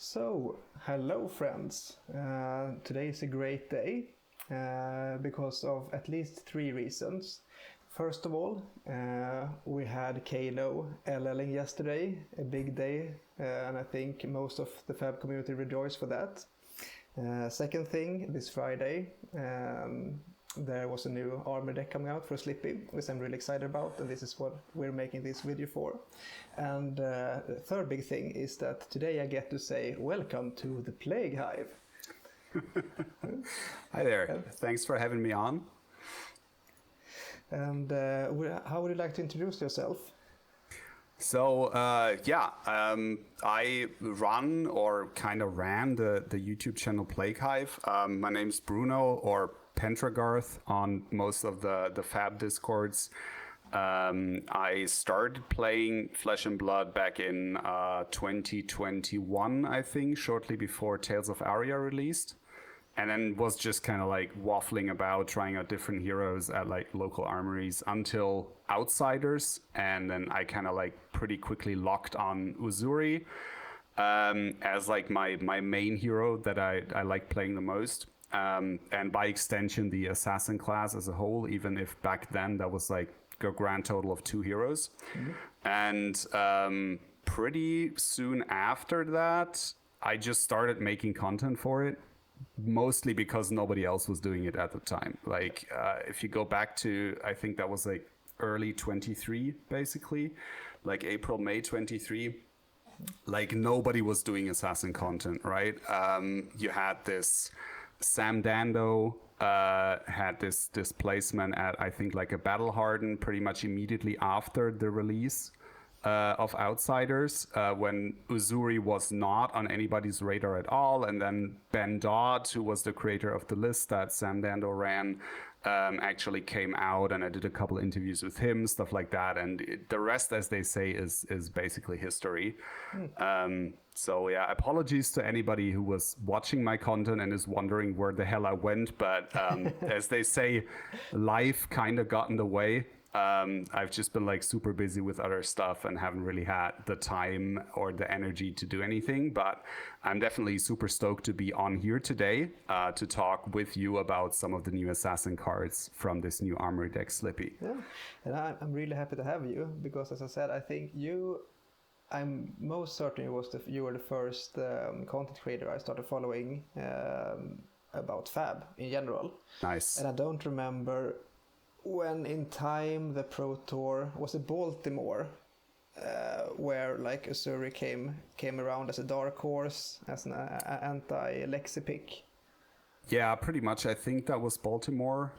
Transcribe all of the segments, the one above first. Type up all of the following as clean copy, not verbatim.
So, hello friends. Today is a great day because of at least three reasons. First of all, we had Kano LLing yesterday, a big day, and I think most of the Fab community rejoiced for that. Second thing, this Friday, there was a new armor deck coming out for Slippy, which I'm really excited about, and this is what we're making this video for. And the third big thing is that today I get to say welcome to the Plague Hive. Hi there, thanks for having me on. And how would you like to introduce yourself? So, I run or kind of ran the YouTube channel Plague Hive. My name's Bruno, or Pentragarth on most of the Fab Discords. I started playing Flesh and Blood back in 2021, I think, shortly before Tales of Aria released. And then was just kind of like waffling about, trying out different heroes at like local armories until Outsiders. And then I kind of like pretty quickly locked on Uzuri as like my main hero that I like playing the most. And by extension, the assassin class as a whole, even if back then that was like a grand total of 2 heroes. Mm-hmm. And pretty soon after that, I just started making content for it. Mostly because nobody else was doing it at the time. Like, if you go back to, I think that was like early 23, basically, like April, May 23, like nobody was doing assassin content, right? You had this Sam Dando had this placement at, I think, like a Battle Hardened pretty much immediately after the release of Outsiders, when Uzuri was not on anybody's radar at all. And then Ben Dodd, who was the creator of the list that Sam Dando ran, actually came out, and I did a couple interviews with him, stuff like that. And the rest, as they say, is basically history. So yeah, apologies to anybody who was watching my content and is wondering where the hell I went. But as they say, life kind of got in the way. I've just been like super busy with other stuff and haven't really had the time or the energy to do anything. But I'm definitely super stoked to be on here today to talk with you about some of the new assassin cards from this new armory deck, Slippy. Yeah, and I'm really happy to have you because, as I said, I think I'm most certain you were the first content creator I started following about Fab in general. Nice. And I don't remember when in time the Pro Tour was in Baltimore, where like Uzuri came around as a dark horse, as an anti-Lexi pick. Yeah, pretty much. I think that was Baltimore.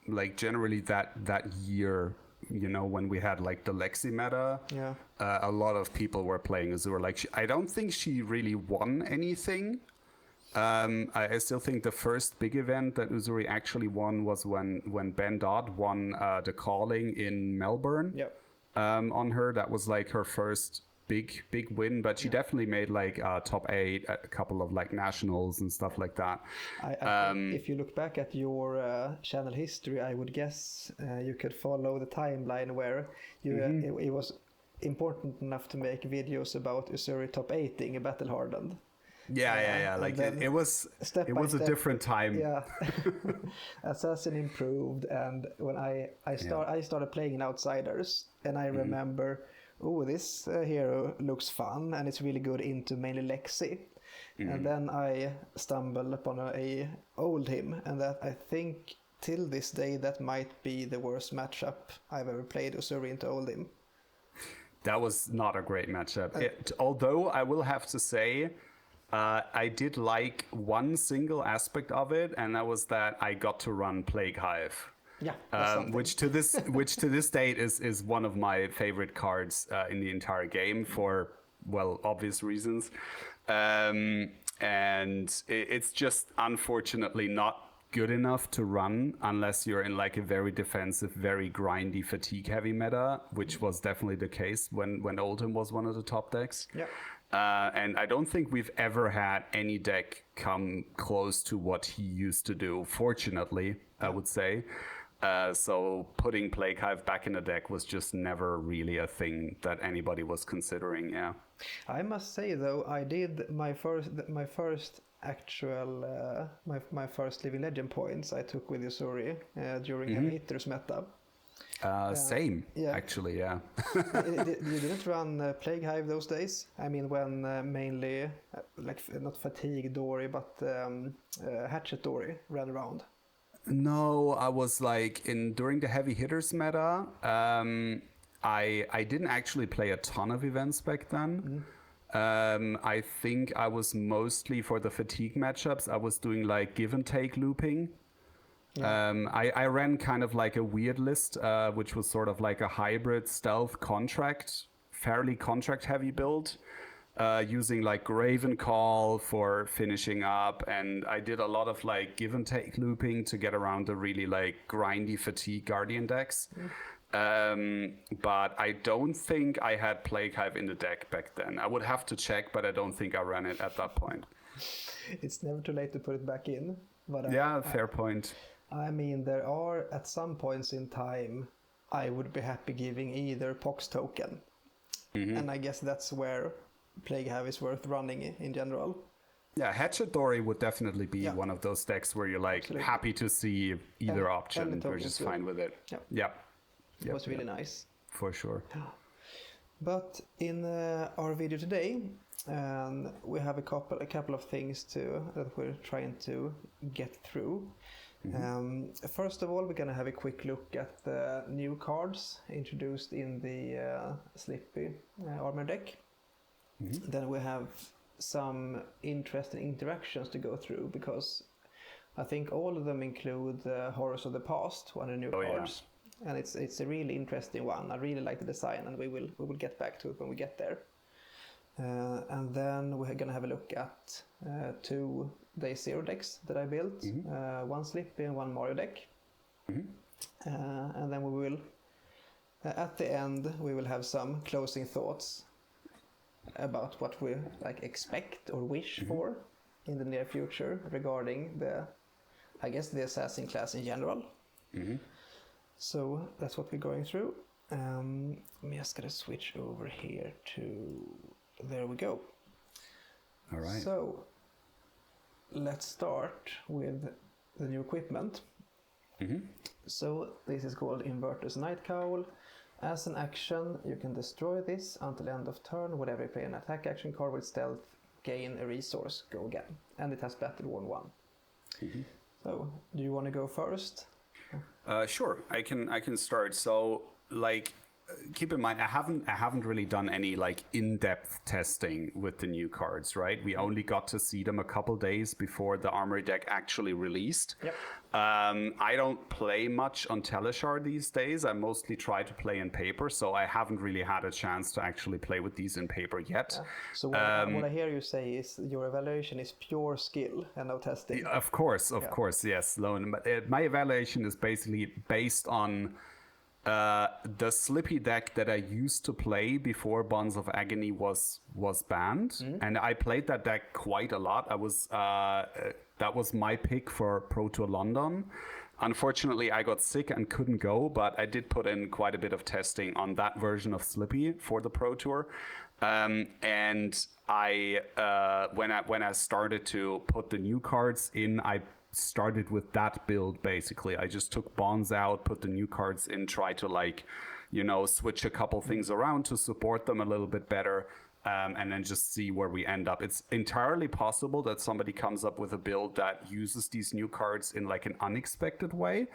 Like generally that year, you know, when we had like the Lexi meta, yeah, a lot of people were playing Uzuri. Like I don't think she really won anything. I still think the first big event that Uzuri actually won was when Ben Dodd won the Calling in Melbourne. Yep. On her. That was like her first big win, but she definitely made like top 8 at a couple of like nationals and stuff like that. I think if you look back at your channel history, I would guess you could follow the timeline where it was important enough to make videos about Uzuri top 8ing a Battle Hardened. Yeah. Like it was a different time. Yeah, Assassin improved, and when I started playing in Outsiders, and I remember, this hero looks fun, and it's really good into mainly Lexi. And then I stumbled upon a old him, and that I think till this day that might be the worst matchup I've ever played, Uzuri into old him. That was not a great matchup. Although I will have to say, I did like one single aspect of it, and that was that I got to run Plague Hive. Yeah, which to this date is one of my favorite cards in the entire game for, well, obvious reasons. And it's just unfortunately not good enough to run unless you're in like a very defensive, very grindy, fatigue heavy meta, which was definitely the case when Oldhim was one of the top decks. Yeah. And I don't think we've ever had any deck come close to what he used to do, fortunately, I would say. So putting Plague Hive back in the deck was just never really a thing that anybody was considering. Yeah. I must say though, I did my first actual my first Living Legend points I took with Yusuri during Heavy Hitters meta. Same, yeah. actually, yeah. You didn't run Plague Hive those days? I mean, when mainly, like, not Fatigue Dory, but Hatchet Dory ran around. No, I was like, during the Heavy Hitters meta, I didn't actually play a ton of events back then. I think I was mostly, for the Fatigue matchups, I was doing like give and take looping. I ran kind of like a weird list, which was sort of like a hybrid stealth contract, fairly contract heavy build, using like Graven Call for finishing up. And I did a lot of like give and take looping to get around the really like grindy Fatigue Guardian decks. But I don't think I had Plague Hive in the deck back then. I would have to check, but I don't think I ran it at that point. It's never too late to put it back in. But yeah, fair point. I mean, there are, at some points in time, I would be happy giving either Pox token. And I guess that's where Plague Hive is worth running in general. Yeah, Hatchet Dory would definitely be one of those decks where you're like happy to see either option. You're just fine with it. Yeah. It was really nice. For sure. But in our video today, we have a couple of things that we're trying to get through. First of all, we're going to have a quick look at the new cards introduced in the Slippy armor deck. Then we have some interesting interactions to go through, because I think all of them include Horrors of the Past, one of the new cards. Yeah. And it's a really interesting one. I really like the design, and we will get back to it when we get there. And then we're going to have a look at 2 Day Zero decks that I built, one Slippy and one Mario deck. And then we will, at the end, we will have some closing thoughts about what we like expect or wish for in the near future regarding the assassin class in general. So that's what we're going through. I'm just gonna switch over here to, there we go. All right. So let's start with the new equipment. So this is called Inverter's Night Cowl. As an action, you can destroy this until end of turn. Whenever you play an attack action card with stealth, gain a resource, go again. And it has Battle Worn 1. So, do you want to go first? Sure, I can start. So, like, keep in mind, I haven't really done any like in-depth testing with the new cards, right? We only got to see them a couple days before the Armory deck actually released. Yep. I don't play much on Teleshar these days. I mostly try to play in paper, so I haven't really had a chance to actually play with these in paper yet. So what I hear you say is your evaluation is pure skill and no testing. Of course, yes, Lone. But my evaluation is basically based on the Slippy deck that I used to play before Bonds of Agony was banned, and I played that deck quite a lot. I was that was my pick for Pro Tour London. Unfortunately, I got sick and couldn't go, but I did put in quite a bit of testing on that version of Slippy for the Pro Tour. And I when I started to put the new cards in, I started with that build. Basically, I just took bonds out, put the new cards in, try to switch a couple things around to support them a little bit better, and then just see where we end up. It's entirely possible that somebody comes up with a build that uses these new cards in like an unexpected way,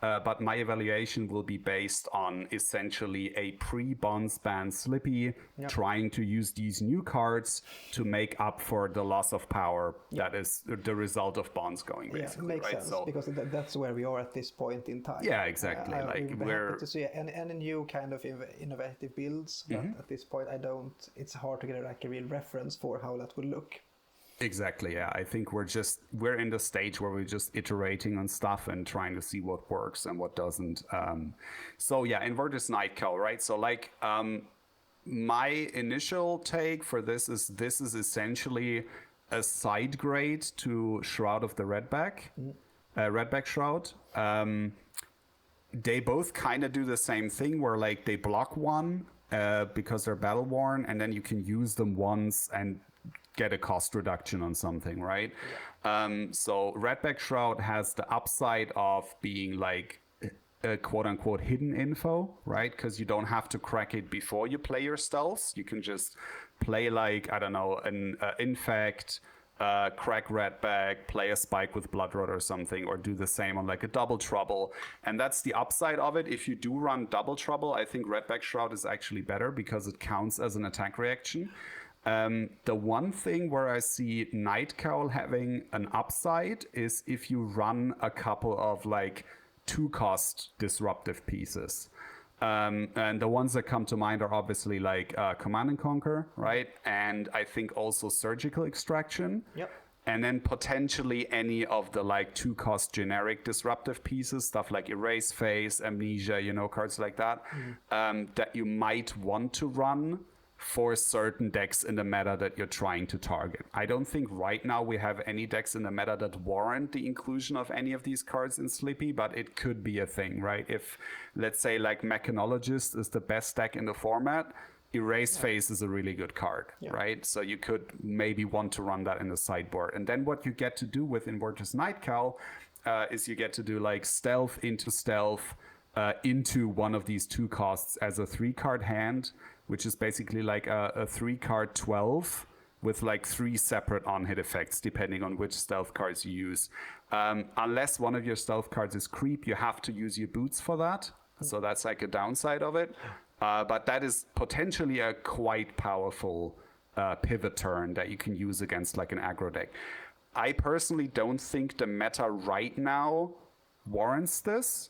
but my evaluation will be based on essentially a pre-bonds ban Slippy trying to use these new cards to make up for the loss of power that is the result of bonds going, basically. Makes right? sense, because that's where we are at this point in time. Yeah, exactly. We're happy to see any new kind of innovative builds, but at this point it's hard to get a real reference for how that would look. Exactly, yeah. I think we're in the stage where we're just iterating on stuff and trying to see what works and what doesn't. So yeah, Inverter's Night Cowl, right? So like my initial take for this is essentially a side grade to Shroud of the Redback, Redback Shroud. they both kind of do the same thing, where like they block one because they're battle worn, and then you can use them once and get a cost reduction on something, right? So Redback Shroud has the upside of being like a quote unquote hidden info, right? Because you don't have to crack it before you play your stealths. You can just play like, I don't know, an infect, crack Redback, play a spike with Bloodrot or something, or do the same on like a double trouble. And that's the upside of it. If you do run double trouble, I think Redback Shroud is actually better because it counts as an attack reaction. The one thing where I see Night Cowl having an upside is if you run a couple of like 2-cost disruptive pieces. And the ones that come to mind are obviously like Command and Conquer, right? And I think also Surgical Extraction. Yep. And then potentially any of the like 2-cost generic disruptive pieces, stuff like Erase Phase, Amnesia, you know, cards like that, that you might want to run for certain decks in the meta that you're trying to target. I don't think right now we have any decks in the meta that warrant the inclusion of any of these cards in Slippy, but it could be a thing, right? If, let's say, like Mechanologist is the best deck in the format, Erase Phase is a really good card, right? So you could maybe want to run that in the sideboard. And then what you get to do with Inverter's Night Cowl is you get to do like stealth into one of these 2 costs as a 3-card hand, which is basically like a 3-card 12 with like 3 separate on-hit effects, depending on which stealth cards you use. Unless one of your stealth cards is creep, you have to use your boots for that. So that's like a downside of it. But that is potentially a quite powerful pivot turn that you can use against like an aggro deck. I personally don't think the meta right now warrants this.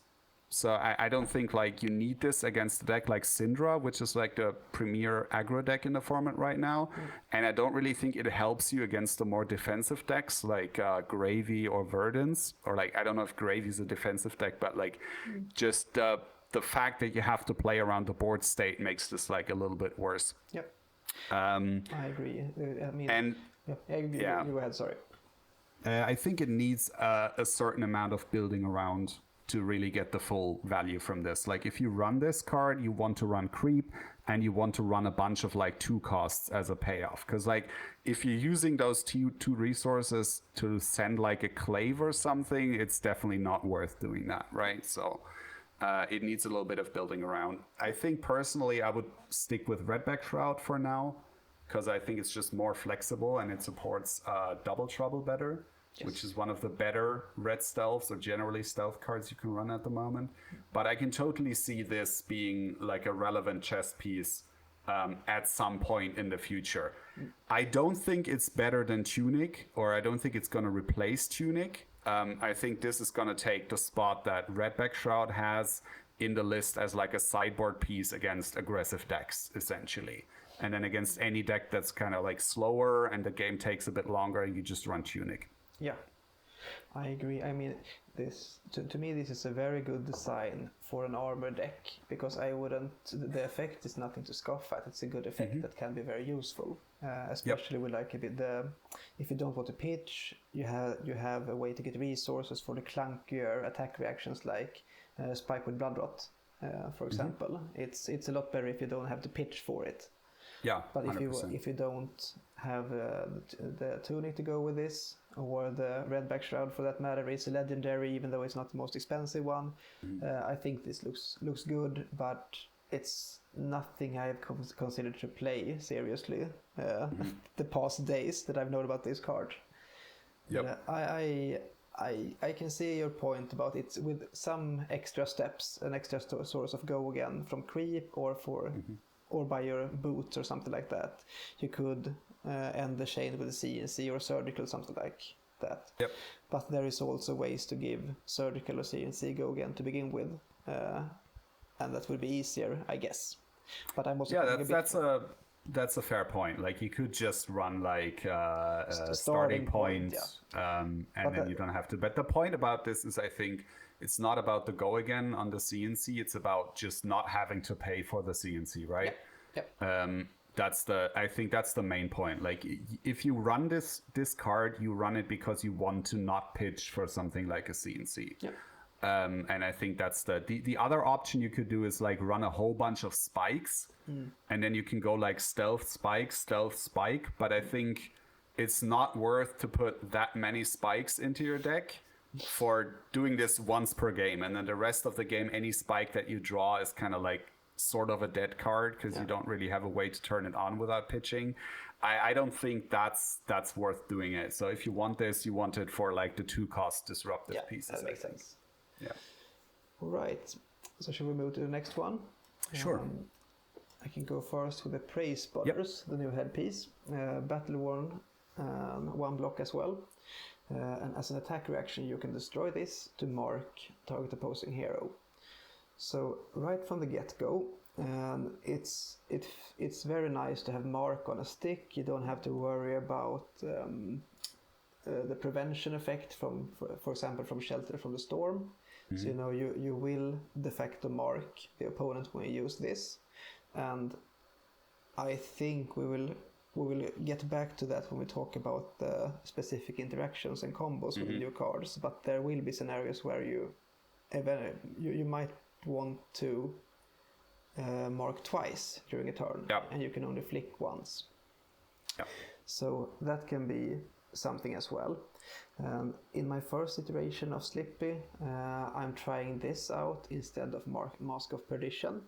So I don't think like you need this against a deck like Syndra, which is like the premier aggro deck in the format right now. And I don't really think it helps you against the more defensive decks like Gravy or Verdance, or like, I don't know if Gravy is a defensive deck, but like just the fact that you have to play around the board state makes this like a little bit worse. Yep. I agree. I mean, and yeah. Go ahead, sorry. I think it needs a certain amount of building around to really get the full value from this. Like if you run this card, you want to run creep and you want to run a bunch of like 2 costs as a payoff. Because like if you're using those two resources to send like a clave or something, it's definitely not worth doing that, right? So it needs a little bit of building around. I think personally I would stick with Redback Shroud for now, because I think it's just more flexible and it supports double trouble better. Yes. Which is one of the better red stealths or generally stealth cards you can run at the moment. But I can totally see this being like a relevant chess piece at some point in the future. I don't think it's better than Tunic, or I don't think it's going to replace Tunic. I think this is going to take the spot that Redback Shroud has in the list as like a sideboard piece against aggressive decks, essentially. And then against any deck that's kind of like slower and the game takes a bit longer, you just run Tunic. Yeah, I agree. I mean, this to me this is a very good design for an armor deck, because the effect is nothing to scoff at. It's a good effect that can be very useful, especially with like a bit if you don't want to pitch, you have a way to get resources for the clunkier attack reactions like Spike with Bloodrot, for example. It's a lot better if you don't have to pitch for it. Yeah, but 100%. if you don't have the Tunic to go with this, or the Redback Shroud for that matter is a legendary, even though it's not the most expensive one, I think this looks good, but it's nothing I've considered to play seriously the past days that I've known about this card. Yep. I can see your point about it with some extra steps, an extra source of go again from creep or or by your boots or something like that. You could end the chain with a CNC or surgical, something like that. Yep. But there is also ways to give surgical or CNC go again to begin with, and that would be easier, I guess. But I'm also that's a fair point. Like you could just run like a starting point, and then you don't have to. But the point about this is, I think it's not about the go again on the CNC. It's about just not having to pay for the CNC, right? Yep. I think that's the main point. Like if you run this card, you run it because you want to not pitch for something like a CNC. Yep. And I think that's the other option you could do is like run a whole bunch of spikes, and then you can go like stealth, spike. But I think it's not worth to put that many spikes into your deck for doing this once per game, and then the rest of the game, any spike that you draw is kind of like sort of a dead card because you don't really have a way to turn it on without pitching. I don't think that's worth doing it. So if you want this, you want it for like the 2-cost disruptive pieces. That makes sense. Yeah. All right. So should we move to the next one? Sure. I can go first with the Prey Spotters, the new headpiece. Battle worn, 1 block as well. And as an attack reaction, you can destroy this to mark target opposing hero. So right from the get-go, it's very nice to have mark on a stick. You don't have to worry about the prevention effect from, for example, from shelter from the storm. So you know you will de facto mark the opponent when you use this, and I think we will get back to that when we talk about the specific interactions and combos with the new cards. But there will be scenarios where you might want to mark twice during a turn, and you can only flick once. So that can be something as well. In my first iteration of Slippy, I'm trying this out instead of Mask of Perdition.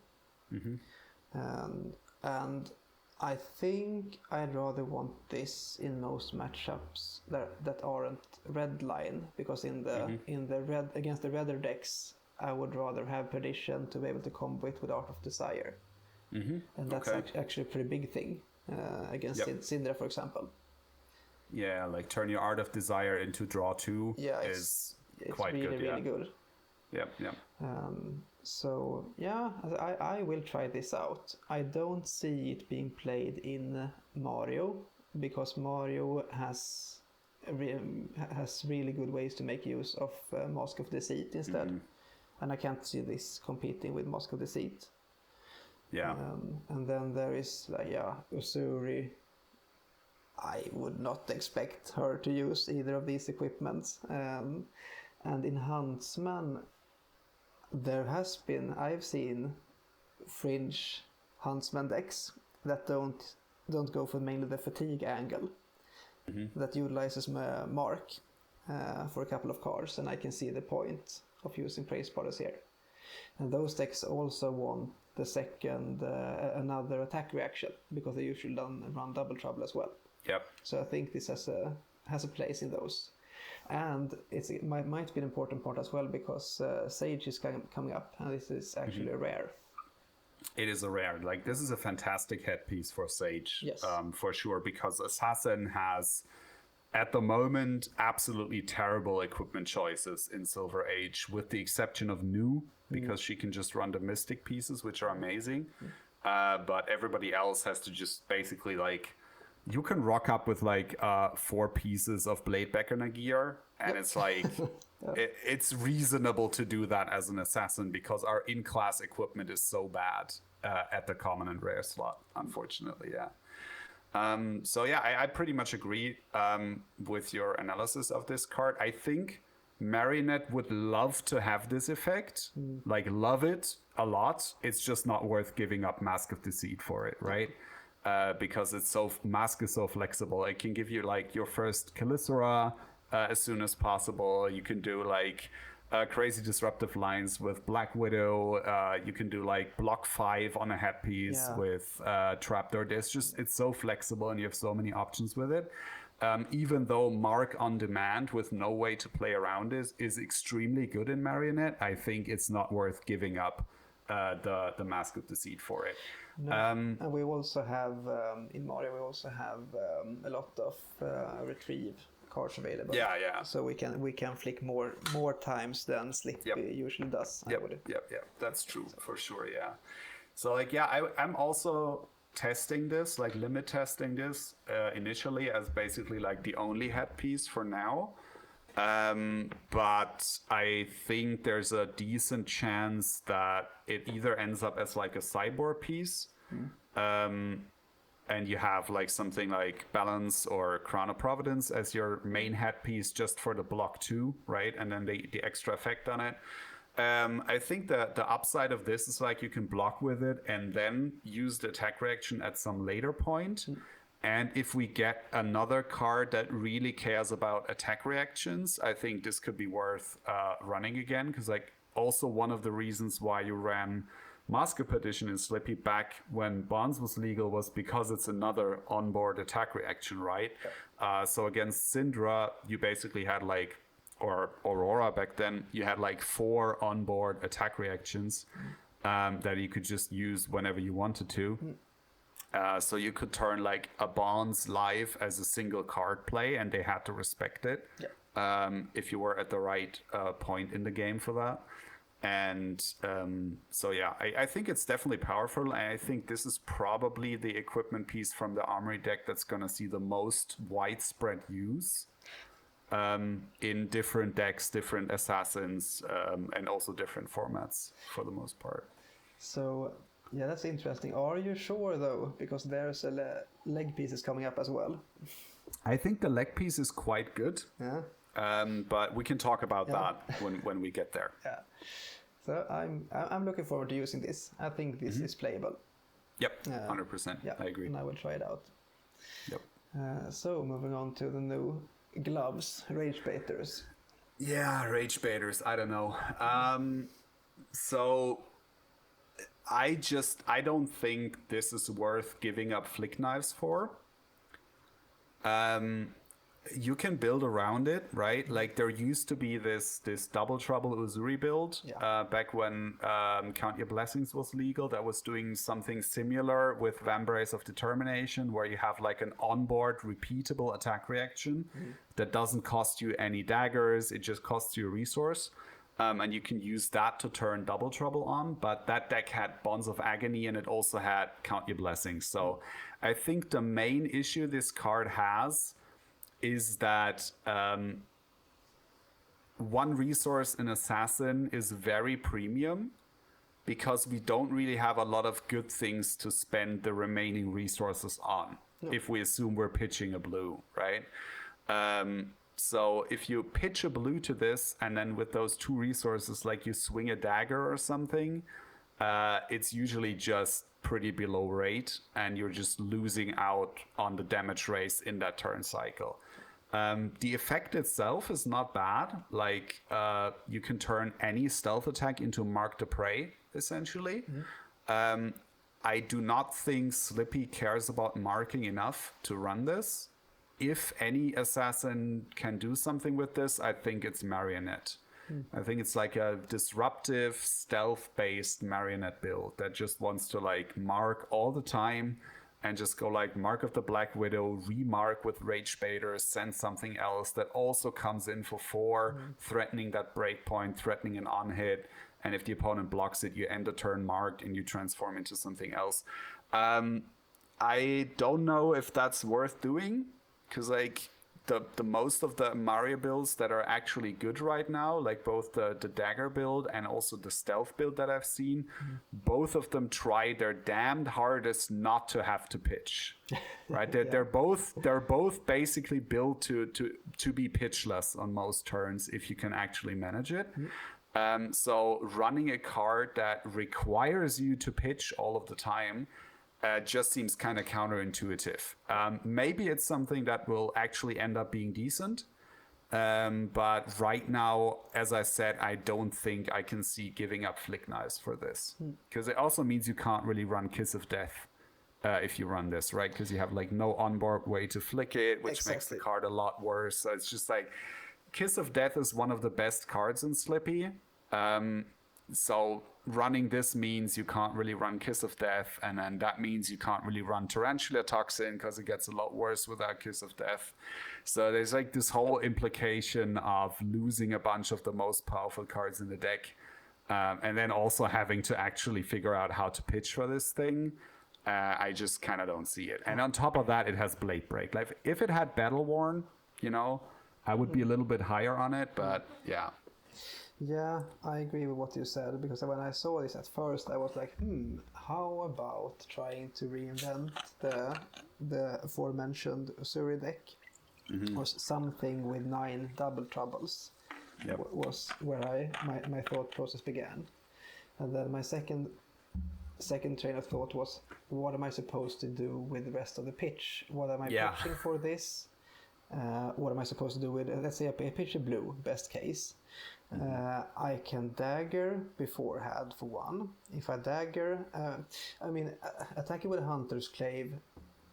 And I think I'd rather want this in most matchups that aren't red line, because in the red against the redder decks, I would rather have Perdition to be able to combo it with Art of Desire. And that's actually a pretty big thing against Syndra, for example. Yeah, like turn your Art of Desire into draw 2 is quite really, good. really good. Yeah. So yeah, I will try this out. I don't see it being played in Mario, because Mario has really good ways to make use of Mask of Deceit instead. And I can't see this competing with Mask of Deceit. Yeah. And then there is Usuri. I would not expect her to use either of these equipments. And in Huntsman, I've seen fringe Huntsman decks that don't go for mainly the fatigue angle, that utilizes mark for a couple of cards, and I can see the point of using Prey Spotters here. And those decks also want the second another attack reaction, because they usually run Double Trouble as well. So I think this has a place in those. And it might be an important part as well, because Sage is coming up, and this is actually a rare. It is a rare. Like, this is a fantastic headpiece for Sage, yes. For sure, because Assassin has, at the moment, absolutely terrible equipment choices in Silver Age, with the exception of Nu, because she can just run the Mystic pieces, which are amazing. But everybody else has to just basically, like, you can rock up with like 4 pieces of Blade Beckoner gear, and it's like it's reasonable to do that as an assassin, because our in-class equipment is so bad at the common and rare slot, unfortunately. So yeah, I pretty much agree with your analysis of this card. I think Marionette would love to have this effect, like love it a lot. It's just not worth giving up Mask of Deceit for it, right? Because Mask is so flexible. It can give you like your first Calycera as soon as possible. You can do like crazy disruptive lines with Black Widow. You can do like block 5 on a headpiece with Trapdoor. It's so flexible, and you have so many options with it. Even though Mark on Demand with no way to play around is extremely good in Marionette, I think it's not worth giving up the Mask of Deceit for it. No. And we also have in Mario a lot of retrieve cards available. So we can flick more times than Slippy usually does. That's true for sure. So like I'm also testing this, like limit testing this initially as basically like the only headpiece for now. But I think there's a decent chance that it either ends up as like a cyborg piece, and you have like something like Balance or Crown of Providence as your main headpiece just for the block 2, right? And then the extra effect on it. I think that the upside of this is like you can block with it and then use the attack reaction at some later point. And if we get another card that really cares about attack reactions, I think this could be worth running again. Because like also one of the reasons why you ran Mask of Perdition in Slippy back when Bonds was legal was because it's another onboard attack reaction, right? So against Syndra, you basically had like, or Aurora back then, you had like 4 onboard attack reactions that you could just use whenever you wanted to. So you could turn like a Bonds live as a single card play, and they had to respect it if you were at the right point in the game for that. And so yeah, I think it's definitely powerful, and I think this is probably the equipment piece from the Armory deck that's going to see the most widespread use in different decks, different assassins, and also different formats for the most part. So yeah, that's interesting. Are you sure though? Because there's a leg pieces coming up as well. I think the leg piece is quite good. Yeah. But we can talk about that when we get there. Yeah. So I'm looking forward to using this. I think this is playable. Yep, 100%. Yeah, I agree. And I will try it out. Yep. So moving on to the new gloves, Rage Baiters. Yeah, Rage Baiters. I don't know. So I don't think this is worth giving up Flick Knives for. You can build around it, right? Like there used to be this Double Trouble Uzuri build back when Count Your Blessings was legal, that was doing something similar with Vambrace of Determination, where you have like an onboard repeatable attack reaction that doesn't cost you any daggers, it just costs you a resource. And you can use that to turn Double Trouble on, but that deck had Bonds of Agony and it also had Count Your Blessings. So I think the main issue this card has is that one resource in Assassin is very premium because we don't really have a lot of good things to spend the remaining resources on if we assume we're pitching a blue, right? So if you pitch a blue to this and then with those 2 resources, like you swing a dagger or something, it's usually just pretty below rate and you're just losing out on the damage race in that turn cycle. The effect itself is not bad. Like you can turn any stealth attack into Mark the Prey, essentially. I do not think Slippy cares about marking enough to run this. If any assassin can do something with this, I think it's Marionette. I think it's like a disruptive, stealth-based Marionette build that just wants to like mark all the time and just go like Mark of the Black Widow, remark with Rage Baiters, send something else that also comes in for 4, threatening that breakpoint, threatening an on-hit, and if the opponent blocks it, you end the turn marked and you transform into something else. I don't know if that's worth doing, because like the most of the Mario builds that are actually good right now, like both the dagger build and also the stealth build that I've seen, both of them try their damned hardest not to have to pitch, right? They're both basically built to be pitchless on most turns if you can actually manage it. So running a card that requires you to pitch all of the time just seems kind of counterintuitive. Maybe it's something that will actually end up being decent. But right now, as I said, I don't think I can see giving up Flick Knives for this. Because it also means you can't really run Kiss of Death if you run this, right? Because you have like no onboard way to flick it, which makes the card a lot worse. So it's just like, Kiss of Death is one of the best cards in Slippy. So running this means you can't really run Kiss of Death, and then that means you can't really run Tarantula Toxin because it gets a lot worse without Kiss of Death. So there's like this whole implication of losing a bunch of the most powerful cards in the deck, and then also having to actually figure out how to pitch for this thing. I just kind of don't see it. And on top of that, it has Blade Break. Like if it had Battle Worn, you know, I would be a little bit higher on it, but yeah. Yeah, I agree with what you said, because when I saw this at first, I was like, how about trying to reinvent the aforementioned Usuri deck, or something with 9 double troubles? Was where my thought process began, and then my second train of thought was, what am I supposed to do with the rest of the pitch? What am I pitching for this? What am I supposed to do with, let's say I pitch a blue, best case. I can dagger beforehand for one. If I dagger, attacking with a Hunter's Clave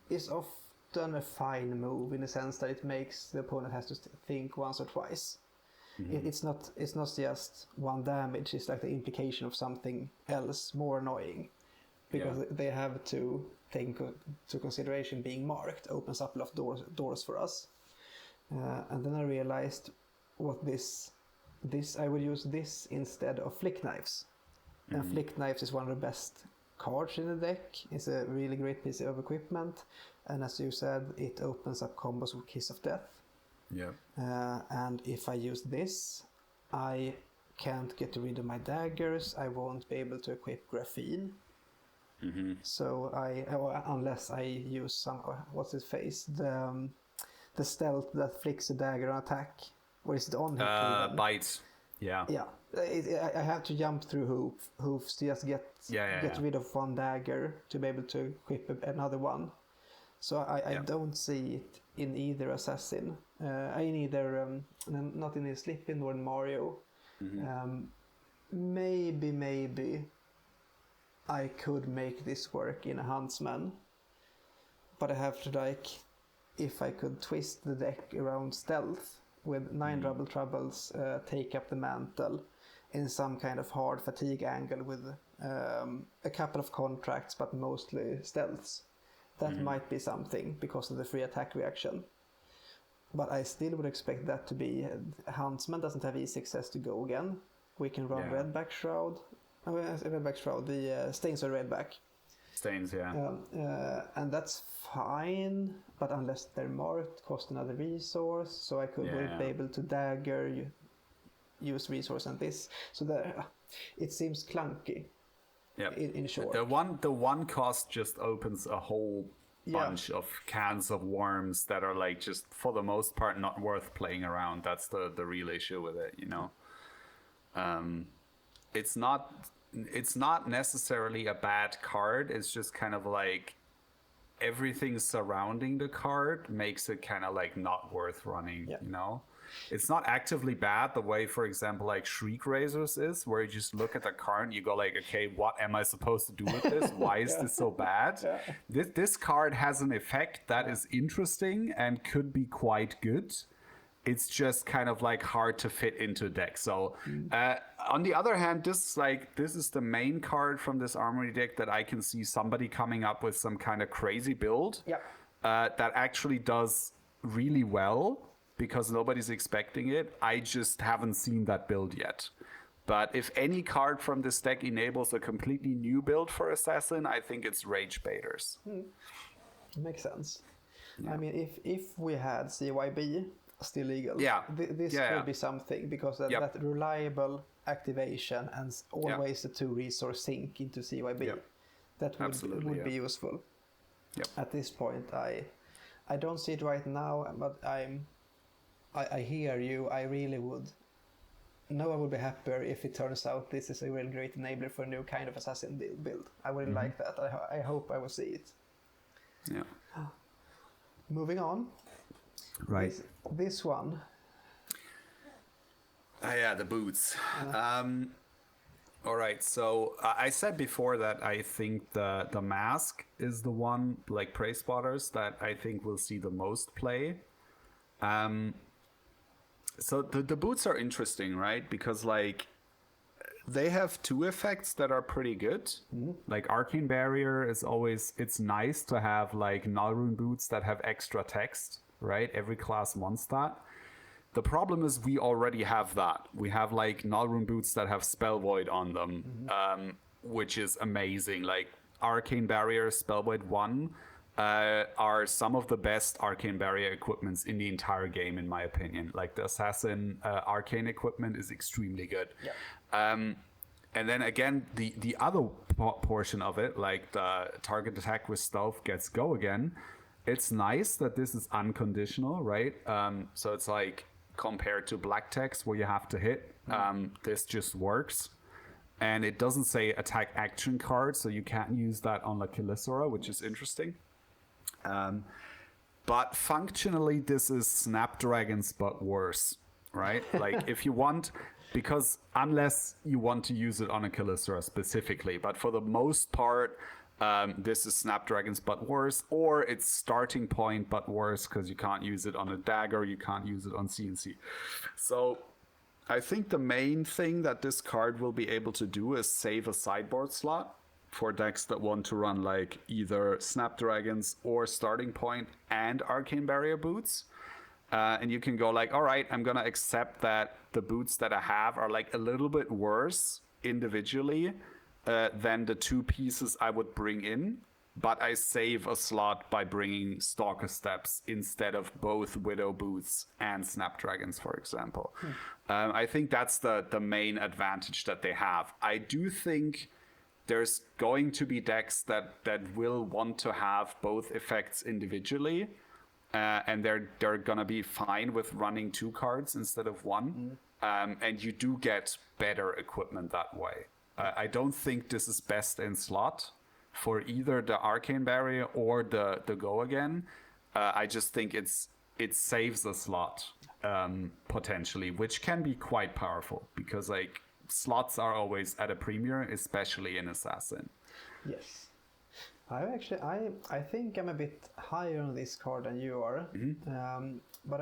is often a fine move in the sense that it makes the opponent has to think once or twice. It's not just 1 damage, it's like the implication of something else more annoying, because they have to take into consideration being marked opens up a lot of doors for us. And then I realized what this I would use this instead of Flick Knives. And Flick Knives is one of the best cards in the deck. It's a really great piece of equipment, and as you said, it opens up combos with Kiss of Death. And if I use this, I can't get rid of my daggers. I won't be able to equip Graphene. So unless I use some, what's his face, the stealth that flicks a dagger on attack, or is it on hit? Bite. Yeah. I have to jump through hooves to just get rid of 1 dagger to be able to equip another one. So I don't see it in either Assassin. Not in the Slippy nor in Mario. Maybe I could make this work in a Huntsman, but I have to if I could twist the deck around stealth with 9 double troubles, take up the mantle in some kind of hard fatigue angle with a couple of contracts, but mostly stealths. That might be something because of the free attack reaction. But I still would expect that to be... Huntsman doesn't have easy access to go again. We can run Redback Shroud. Redback Shroud, the Stains of Redback. Stains, and that's fine, but unless they're marked, cost another resource, so I could be able to dagger, use resource and this. So it seems clunky. In short, the one cost just opens a whole bunch of cans of worms that are like just for the most part not worth playing around. That's the real issue with it, you know. It's not necessarily a bad card. It's just kind of like everything surrounding the card makes it kind of like not worth running, you know. It's not actively bad the way, for example, like Shriek Razors is, where you just look at the card and you go like, okay, what am I supposed to do with this? Why is this so bad? This card has an effect that is interesting and could be quite good. It's just kind of like hard to fit into a deck. So on the other hand, this is the main card from this armory deck that I can see somebody coming up with some kind of crazy build that actually does really well, because nobody's expecting it. I just haven't seen that build yet. But if any card from this deck enables a completely new build for Assassin, I think it's Rage Baiters. Makes sense. I mean, if we had CYB still legal, this could be something, because that reliable activation and always the 2 resource sink into CYB, that would be useful. At this point, I don't see it right now, but I hear you. I really would. No one would be happier if it turns out this is a real great enabler for a new kind of assassin build. I wouldn't like that. I hope I will see it. Moving on. Right. This one. The boots. All right. So I said before that I think the mask is the one, like Prey Spotters, that I think will see the most play. So the boots are interesting, right? Because like they have 2 effects that are pretty good. Like Arcane Barrier is always, it's nice to have like Nullrune boots that have extra text, right? Every class wants that. The problem is we already have that. We have like Nullrune boots that have Spell Void on them, which is amazing. Like Arcane Barrier, Spell Void 1 are some of the best Arcane Barrier equipments in the entire game, in my opinion. Like the Assassin Arcane equipment is extremely good. And then again, the other portion of it, like the target attack with stealth gets go again, it's nice that this is unconditional, right? So it's like compared to black text where you have to hit, this just works. And it doesn't say attack action card, so you can't use that on La Chelicera, which is interesting. But functionally, this is Snapdragons, but worse, right? Like if you want, because unless you want to use it on a Chelicera specifically, but for the most part, this is Snapdragons, but worse, or it's starting point, but worse, because you can't use it on a dagger, you can't use it on CNC. So I think the main thing that this card will be able to do is save a sideboard slot for decks that want to run like either Snapdragons or Starting Point and Arcane Barrier boots. And you can go like, all right, I'm going to accept that the boots that I have are like a little bit worse individually than the two pieces I would bring in. But I save a slot by bringing Stalker Steps instead of both Widow Boots and Snapdragons, for example. I think that's the main advantage that they have. I do think there's going to be decks that will want to have both effects individually, and they're gonna be fine with running two cards instead of one. And you do get better equipment that way. I don't think this is best in slot for either the Arcane Barrier or the Go Again. I just think it saves a slot potentially, which can be quite powerful because like slots are always at a premium, especially in Assassin. Yes. I think I'm a bit higher on this card than you are. But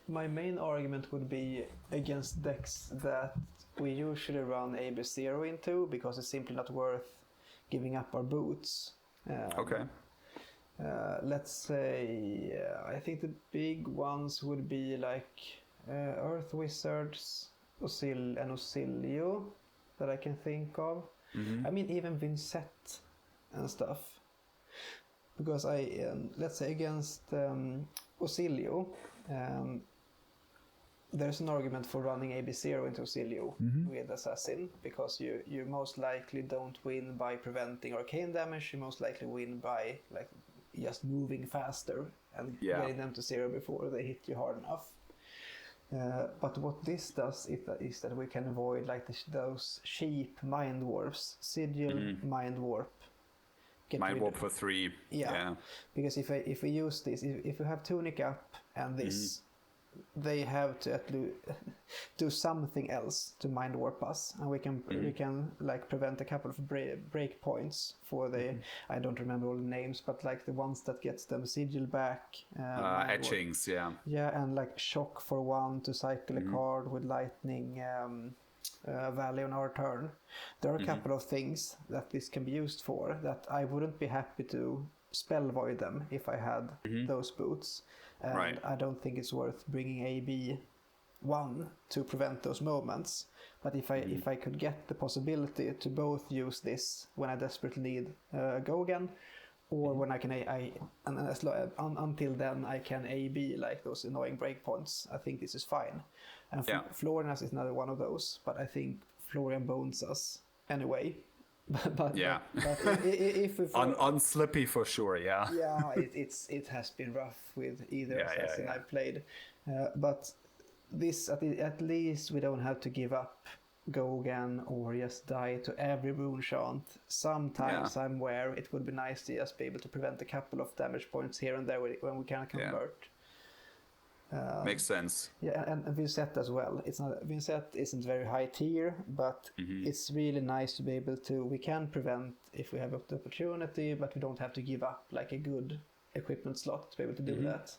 my main argument would be against decks that we usually run AB0 into because it's simply not worth giving up our boots. Okay. Let's say, I think the big ones would be like Earth Wizards, and Osilio that I can think of. I mean, even Vincent and stuff. Because let's say against Osilio, there's an argument for running AB0 into Osilio with Assassin, because you most likely don't win by preventing arcane damage, you most likely win by like just moving faster and getting them to 0 before they hit you hard enough. But what this does is that we can avoid like those cheap mind warps, Sigil, Mind Warp. Mind Warp for 3. Yeah. Because if we use this, if we have Tunic up and this, they have to do something else to Mind Warp us, and we can like prevent a couple of break points for the I don't remember all the names, but like the ones that gets them Sigil back, etchings, and like Shock for 1 to cycle a card with Lightning Valley on our turn. There are a couple of things that this can be used for that I wouldn't be happy to spell void them if I had those boots. And I don't think it's worth bringing AB1 to prevent those moments. But if I could get the possibility to both use this when I desperately need Go Again, or when I can until then I can AB like those annoying breakpoints, I think this is fine. And Florian is another one of those, but I think Florian bones us anyway. but if we on Slippy for sure, it has been rough with either assassin I've played, but this at least we don't have to give up Go Again or just die to every rune chant. Sometimes I'm where it would be nice to just be able to prevent a couple of damage points here and there when we can convert. Makes sense. Yeah, and Vincent as well. Vincent isn't very high tier, but it's really nice to be able to. We can prevent if we have the opportunity, but we don't have to give up like a good equipment slot to be able to do that.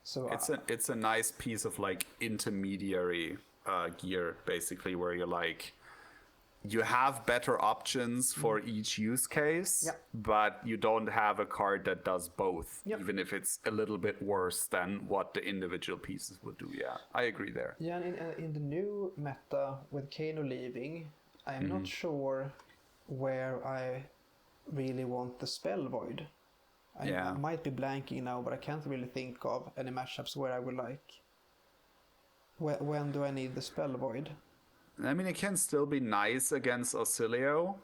So it's a nice piece of like intermediary gear, basically, where you're like, you have better options for each use case, but you don't have a card that does both, even if it's a little bit worse than what the individual pieces would do. Yeah, I agree there. Yeah, and in the new meta with Kano leaving, I'm not sure where I really want the spell void. I might be blanking now, but I can't really think of any matchups where I would like. When do I need the spell void? I mean, it can still be nice against Auxilio.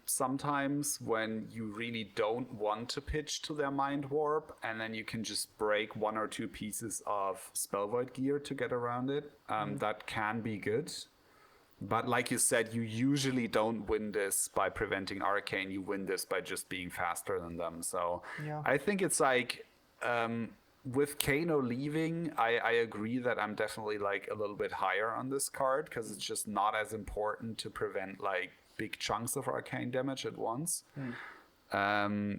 Sometimes when you really don't want to pitch to their Mind Warp, and then you can just break 1 or 2 pieces of Spell Void gear to get around it. That can be good. But like you said, you usually don't win this by preventing Arcane. You win this by just being faster than them. So I think it's like... with Kano leaving, I agree that I'm definitely like a little bit higher on this card because it's just not as important to prevent like big chunks of arcane damage at once.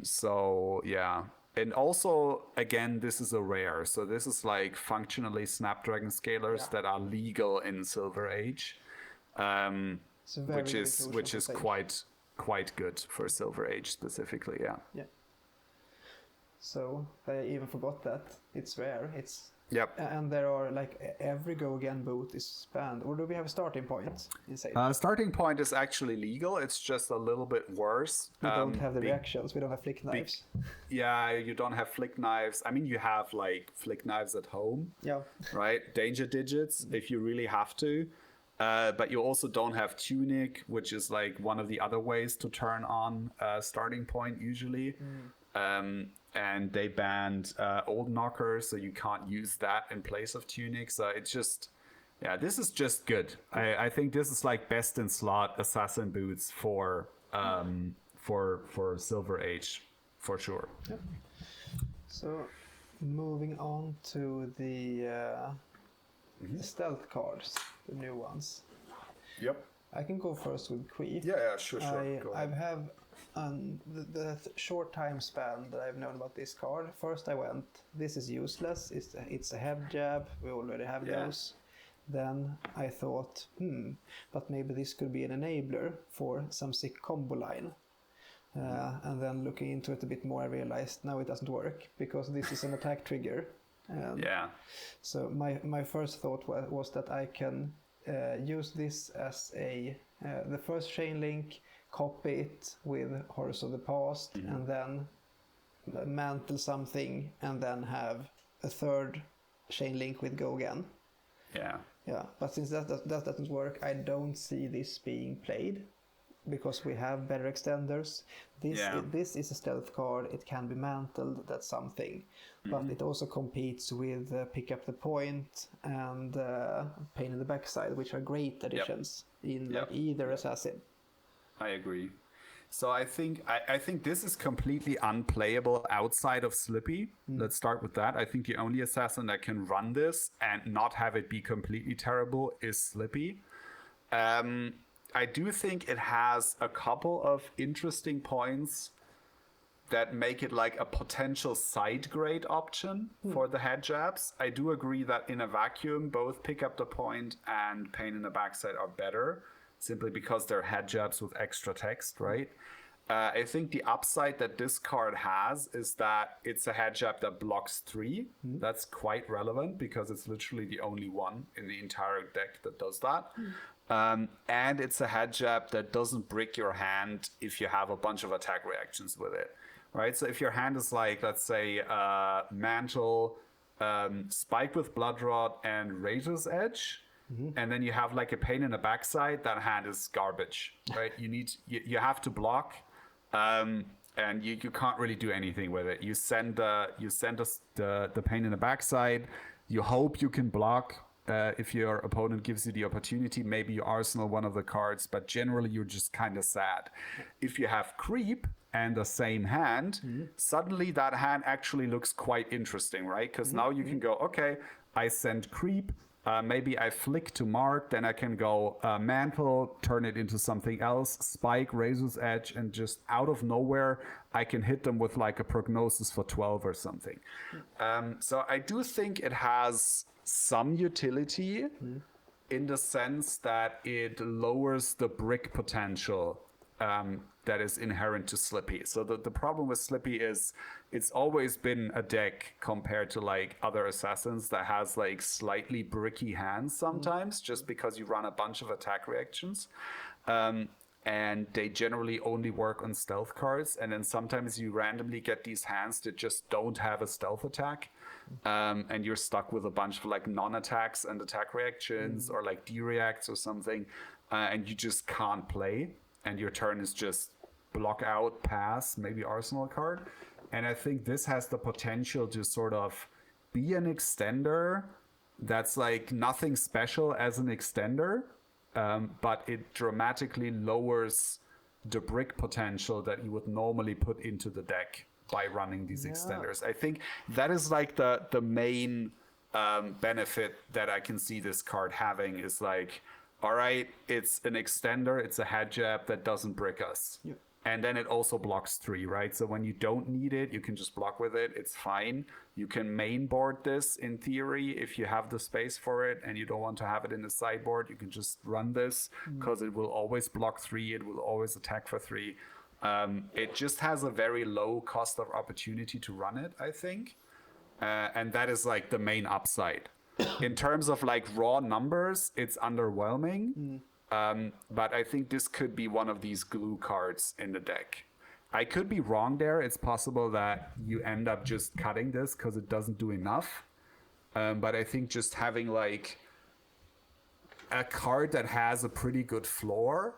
So yeah. And also, again, this is a rare. So this is like functionally Snapdragon scalars that are legal in Silver Age, which is quite good for Silver Age specifically. Yeah. So I even forgot that it's rare. It's and there are like every go again boot is banned. Or do we have a starting point? Starting point is actually legal. It's just a little bit worse. We don't have the reactions. We don't have flick knives. You don't have flick knives. I mean, you have like flick knives at home. Yeah. Right. Danger digits if you really have to. But you also don't have tunic, which is like one of the other ways to turn on starting point usually. And they banned Old Knocker, so you can't use that in place of Tunic. So it's just, this is just good. I think this is like best in slot assassin boots for Silver Age, for sure. Yep. So moving on to the stealth cards, the new ones. Yep. I can go first with Creep. Yeah, sure. Go I ahead. have the short time span that I've known about this card. First I went, this is useless, it's a head jab, we already have those. Then I thought, but maybe this could be an enabler for some sick combo line. And then looking into it a bit more, I realized now it doesn't work because this is an attack trigger. So my first thought was that I can use this as the first chain link, copy it with Horrors of the Past, and then mantle something, and then have a third chain link with Go Again. Yeah, but since that doesn't work, I don't see this being played because we have better extenders. This is a stealth card, it can be mantled, that's something. But it also competes with Pick Up the Point and Pain in the Backside, which are great additions in like either assassin. I agree. So I think this is completely unplayable outside of Slippy. Let's start with that. I think the only assassin that can run this and not have it be completely terrible is Slippy. I do think it has a couple of interesting points that make it like a potential side grade option for the head jabs. I do agree that in a vacuum, both Pick Up the Point and Pain in the Backside are better, simply because they're head jabs with extra text, right? I think the upside that this card has is that it's a head jab that blocks 3. That's quite relevant because it's literally the only one in the entire deck that does that. And it's a head jab that doesn't brick your hand if you have a bunch of attack reactions with it, right? So if your hand is like, let's say, Mantle, Spike with Blood Rod, and Razor's Edge, and then you have like a Pain in the Backside, that hand is garbage, right? You have to block, and you can't really do anything with it. You send us the Pain in the Backside. You hope you can block if your opponent gives you the opportunity. Maybe you arsenal one of the cards, but generally you're just kind of sad. If you have Creep and the same hand, suddenly that hand actually looks quite interesting, right? Because now you can go, okay, I send Creep. Maybe I flick to mark, then I can go Mantle, turn it into something else, Spike, Razor's Edge, and just out of nowhere, I can hit them with like a Prognosis for 12 or something. So I do think it has some utility in the sense that it lowers the brick potential that is inherent to Slippy. So the problem with Slippy is it's always been a deck compared to like other assassins that has like slightly bricky hands sometimes, just because you run a bunch of attack reactions. and they generally only work on stealth cards. And then sometimes you randomly get these hands that just don't have a stealth attack, and you're stuck with a bunch of like non-attacks and attack reactions or like D-reacts or something, and you just can't play, and your turn is just block out, pass, maybe arsenal card. And I think this has the potential to sort of be an extender that's like nothing special as an extender, but it dramatically lowers the brick potential that you would normally put into the deck by running these extenders. I think that is like the main benefit that I can see this card having is like, all right, it's an extender, it's a head jab that doesn't brick us. Yep. And then it also blocks 3, right? So when you don't need it, you can just block with it. It's fine. You can mainboard this in theory if you have the space for it and you don't want to have it in the sideboard. You can just run this because it will always block 3. It will always attack for 3. It just has a very low cost of opportunity to run it, I think. And that is like the main upside. In terms of like raw numbers, it's underwhelming. But I think this could be one of these glue cards in the deck. I could be wrong there. It's possible that you end up just cutting this because it doesn't do enough. But I think just having like a card that has a pretty good floor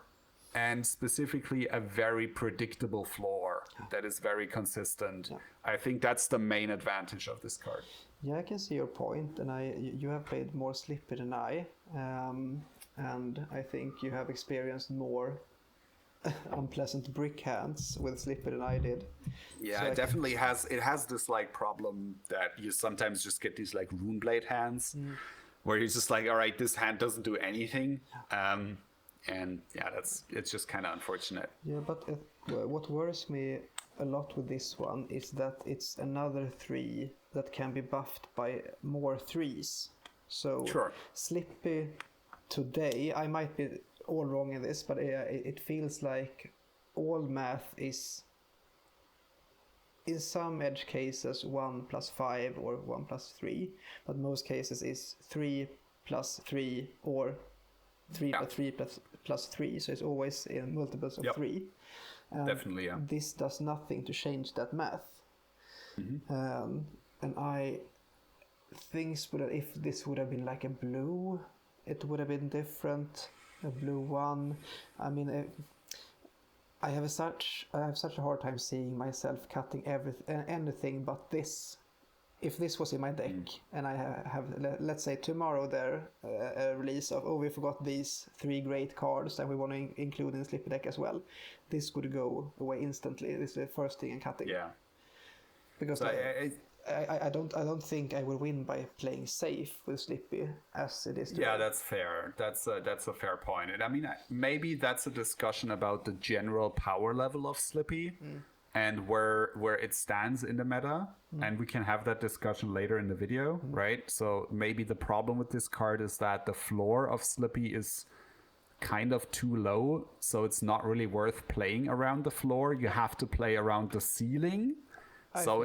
and specifically a very predictable floor that is very consistent. I think that's the main advantage of this card. Yeah, I can see your point, and you have played more Slippy than I. And I think you have experienced more unpleasant brick hands with Slippy than I did. Yeah, so it definitely has. It has this like problem that you sometimes just get these like Runeblade hands, where you're just like, all right, this hand doesn't do anything, and yeah, it's just kind of unfortunate. Yeah, but what worries me a lot with this one is that it's another 3 that can be buffed by more 3s. So Sure. Slippy today, I might be all wrong in this, but it feels like all math is, in some edge cases, 1 + 5 or 1 + 3, but most cases is 3 + 3 or 3 + 3 + 3, so it's always in multiples of 3. Definitely, yeah. This does nothing to change that math. And I think if this would have been like a blue, it would have been different. A blue 1. I mean, I have such a hard time seeing myself cutting anything but this. If this was in my deck, and I have, let's say tomorrow there, a release of, we forgot these 3 great cards and we want to include in the Slippy deck as well, this would go away instantly. This is the first thing I'm cutting. Yeah. Because so I don't think I will win by playing safe with Slippy as it is today. Yeah, that's fair. That's a fair point. And I mean, maybe that's a discussion about the general power level of Slippy and where it stands in the meta. And we can have that discussion later in the video, right? So maybe the problem with this card is that the floor of Slippy is kind of too low, so it's not really worth playing around the floor. You have to play around the ceiling. So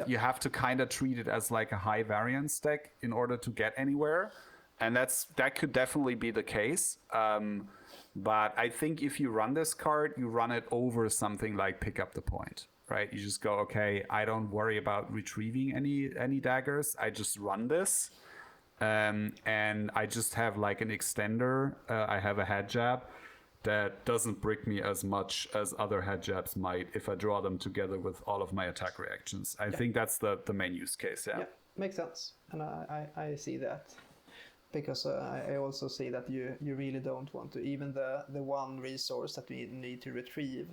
you have to kind of treat it as like a high variance deck in order to get anywhere, and that could definitely be the case. But I think if you run this card, you run it over something like Pick Up the Point, right? You just go, okay, I don't worry about retrieving any daggers. I just run this, and I just have like an extender. I have a head jab that doesn't brick me as much as other head jabs might if I draw them together with all of my attack reactions. I think that's the main use case, yeah. Makes sense. And I see that. Because I also see that you really don't want to, even the one resource that we need to retrieve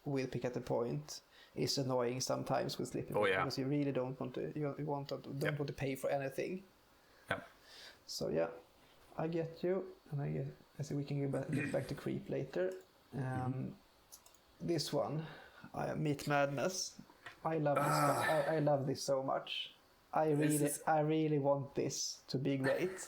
will Pick At The Point is annoying sometimes with Slippy. Because you really don't want to, want to pay for anything. Yeah. So yeah, I get you, and I see we can get back to creep later. This one, Meat Madness. I love this. I love this so much. I really want this to be great.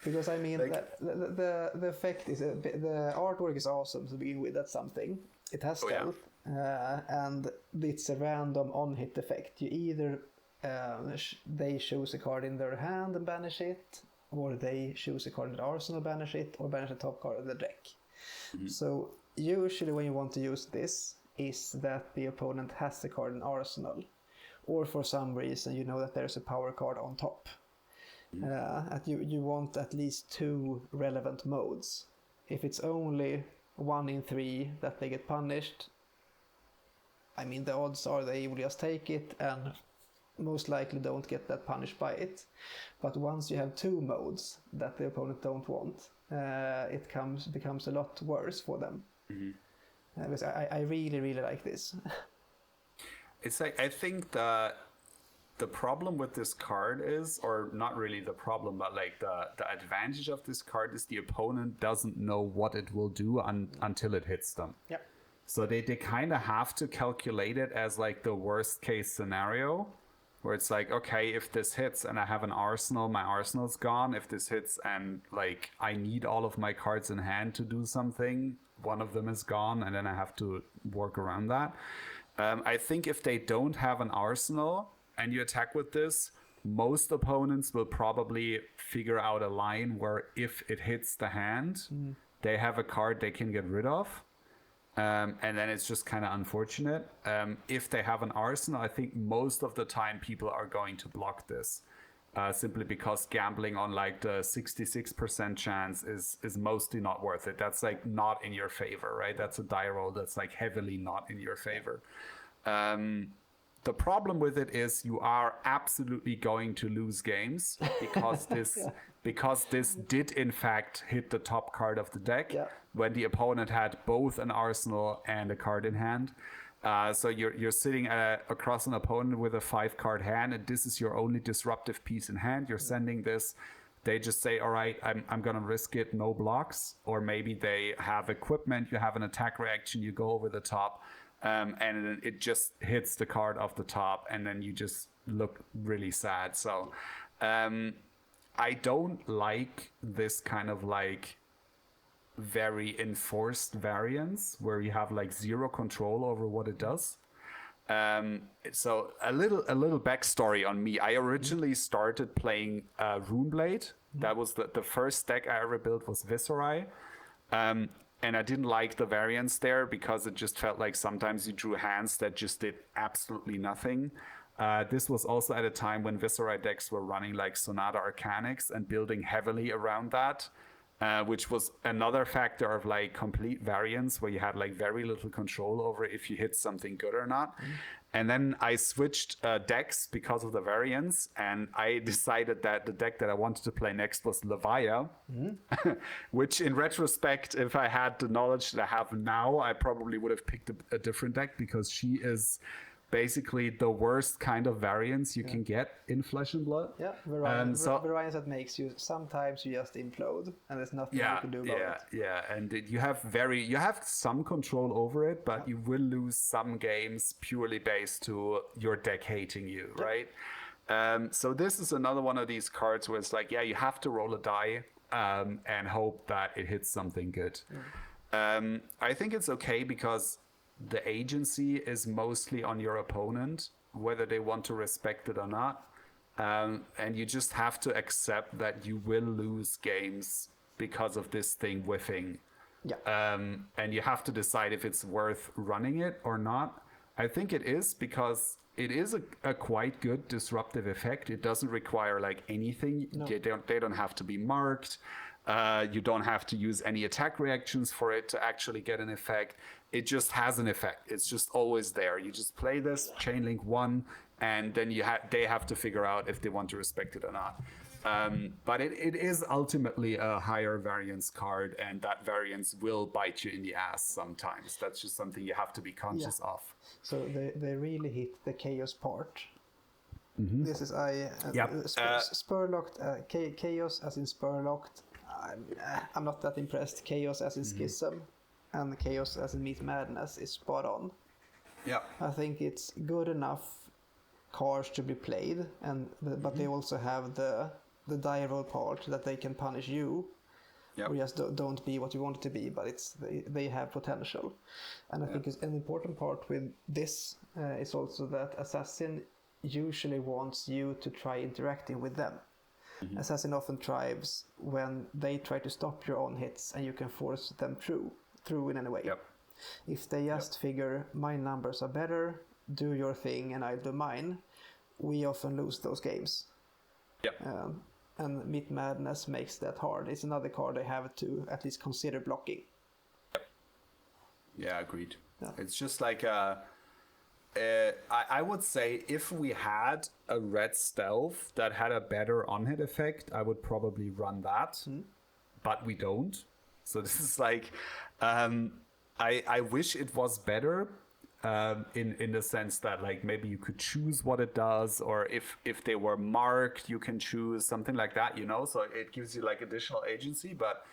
Because I mean, the effect is the artwork is awesome to begin with. That's something. It has stealth, and it's a random on-hit effect. You either they choose a card in their hand and banish it, or they choose a card in the arsenal, banish it, or banish the top card of the deck. So usually when you want to use this is that the opponent has the card in arsenal, or for some reason you know that there's a power card on top. You want at least 2 relevant modes. If it's only 1 in 3 that they get punished, I mean, the odds are they will just take it and most likely don't get that punished by it. But once you have 2 modes that the opponent don't want, it becomes a lot worse for them. Because I really, really like this. It's like, I think the problem with this card is, or not really the problem, but like the advantage of this card is the opponent doesn't know what it will do until it hits them. Yep. So they kind of have to calculate it as like the worst case scenario, where it's like, okay, if this hits and I have an arsenal, my arsenal's gone. If this hits and like I need all of my cards in hand to do something, one of them is gone, and then I have to work around that. I think if they don't have an arsenal and you attack with this, most opponents will probably figure out a line where if it hits the hand, they have a card they can get rid of. And then it's just kind of unfortunate. If they have an arsenal, I think most of the time people are going to block this. Simply because gambling on like the 66% chance is mostly not worth it. That's like not in your favor, right? That's a die roll that's like heavily not in your favor. The problem with it is you are absolutely going to lose games because this did in fact hit the top card of the deck when the opponent had both an arsenal and a card in hand. So you're sitting across an opponent with a 5-card hand, and this is your only disruptive piece in hand. You're sending this. They just say, all right, I'm going to risk it, no blocks. Or maybe they have equipment, you have an attack reaction, you go over the top, and then it just hits the card off the top, and then you just look really sad. So I don't like this kind of like very enforced variance where you have like zero control over what it does. So a little backstory on me. I originally started playing Runeblade. That was the first deck I ever built was Viserai. And I didn't like the variance there because it just felt like sometimes you drew hands that just did absolutely nothing. This was also at a time when Viserai decks were running like Sonata Arcanix and building heavily around that. Which was another factor of like complete variance where you had like very little control over if you hit something good or not. And then I switched decks because of the variance, and I decided that the deck that I wanted to play next was Levia, which in retrospect, if I had the knowledge that I have now, I probably would have picked a different deck because she is basically the worst kind of variance you can get in Flesh and Blood. Yeah, variance that makes you, sometimes you just implode and there's nothing you can do about it. Yeah, and you have some control over it, but you will lose some games purely based to your deck hating you, right? So this is another one of these cards where it's like, yeah, you have to roll a die and hope that it hits something good. I think it's okay because the agency is mostly on your opponent, whether they want to respect it or not. And you just have to accept that you will lose games because of this thing whiffing. And you have to decide if it's worth running it or not. I think it is because it is a quite good disruptive effect. It doesn't require like anything. No. They don't have to be marked. You don't have to use any attack reactions for it to actually get an effect. It just has an effect. It's just always there. You just play this, chain link 1, and then they have to figure out if they want to respect it or not. But it is ultimately a higher variance card, and that variance will bite you in the ass sometimes. That's just something you have to be conscious of. So they really hit the chaos part. This is Spurlocked, chaos as in Spurlocked. I'm not that impressed. Chaos as in Schism and chaos as in Meat Madness is spot on. Yeah, I think it's good enough cards to be played, but they also have the die roll part that they can punish you. Or just don't be what you want it to be, but they have potential. And I think it's an important part with this is also that Assassin usually wants you to try interacting with them. Assassin often thrives when they try to stop your own hits and you can force them through in any way. Yep. If they just figure my numbers are better, do your thing and I'll do mine, we often lose those games. Yep. And Meat Madness makes that hard. It's another card I have to at least consider blocking. Yeah, agreed. Yeah. It's just like I would say if we had a red stealth that had a better on-hit effect, I would probably run that, but we don't. So this is like, I wish it was better, in the sense that like maybe you could choose what it does, or if they were marked, you can choose something like that, you know. So it gives you like additional agency, but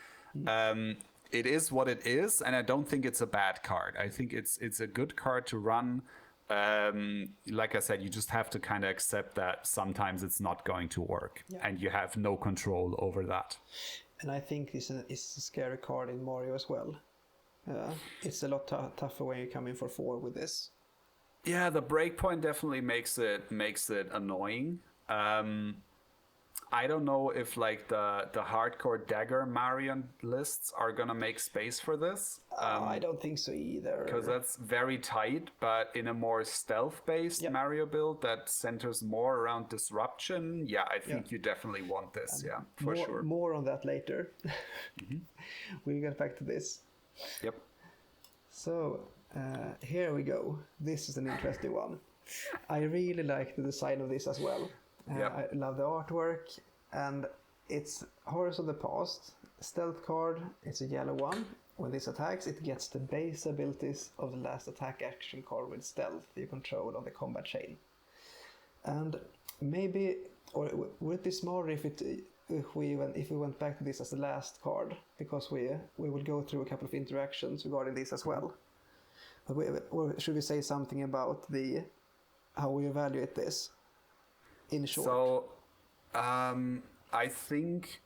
it is what it is, and I don't think it's a bad card. I think it's a good card to run. Like I said, you just have to kind of accept that sometimes it's not going to work, and you have no control over that. And I think it's a scary card in Mario as well. It's a lot tougher when you come in for 4 with this. Yeah, the breakpoint definitely makes it annoying. I don't know if like the hardcore dagger Marion lists are gonna make space for this. I don't think so either. Because that's very tight, but in a more stealth-based Mario build that centers more around disruption, I think you definitely want this, for sure. More on that later. We'll get back to this. Yep. So, here we go. This is an interesting one. I really like the design of this as well. I love the artwork, and it's Horrors of the Past, stealth card. It's a yellow one. When this attacks, it gets the base abilities of the last attack action card with stealth you control on the combat chain. And maybe, or would it be smarter if we went back to this as the last card, because we will go through a couple of interactions regarding this as well. Or should we say something about how we evaluate this? In short. So, I think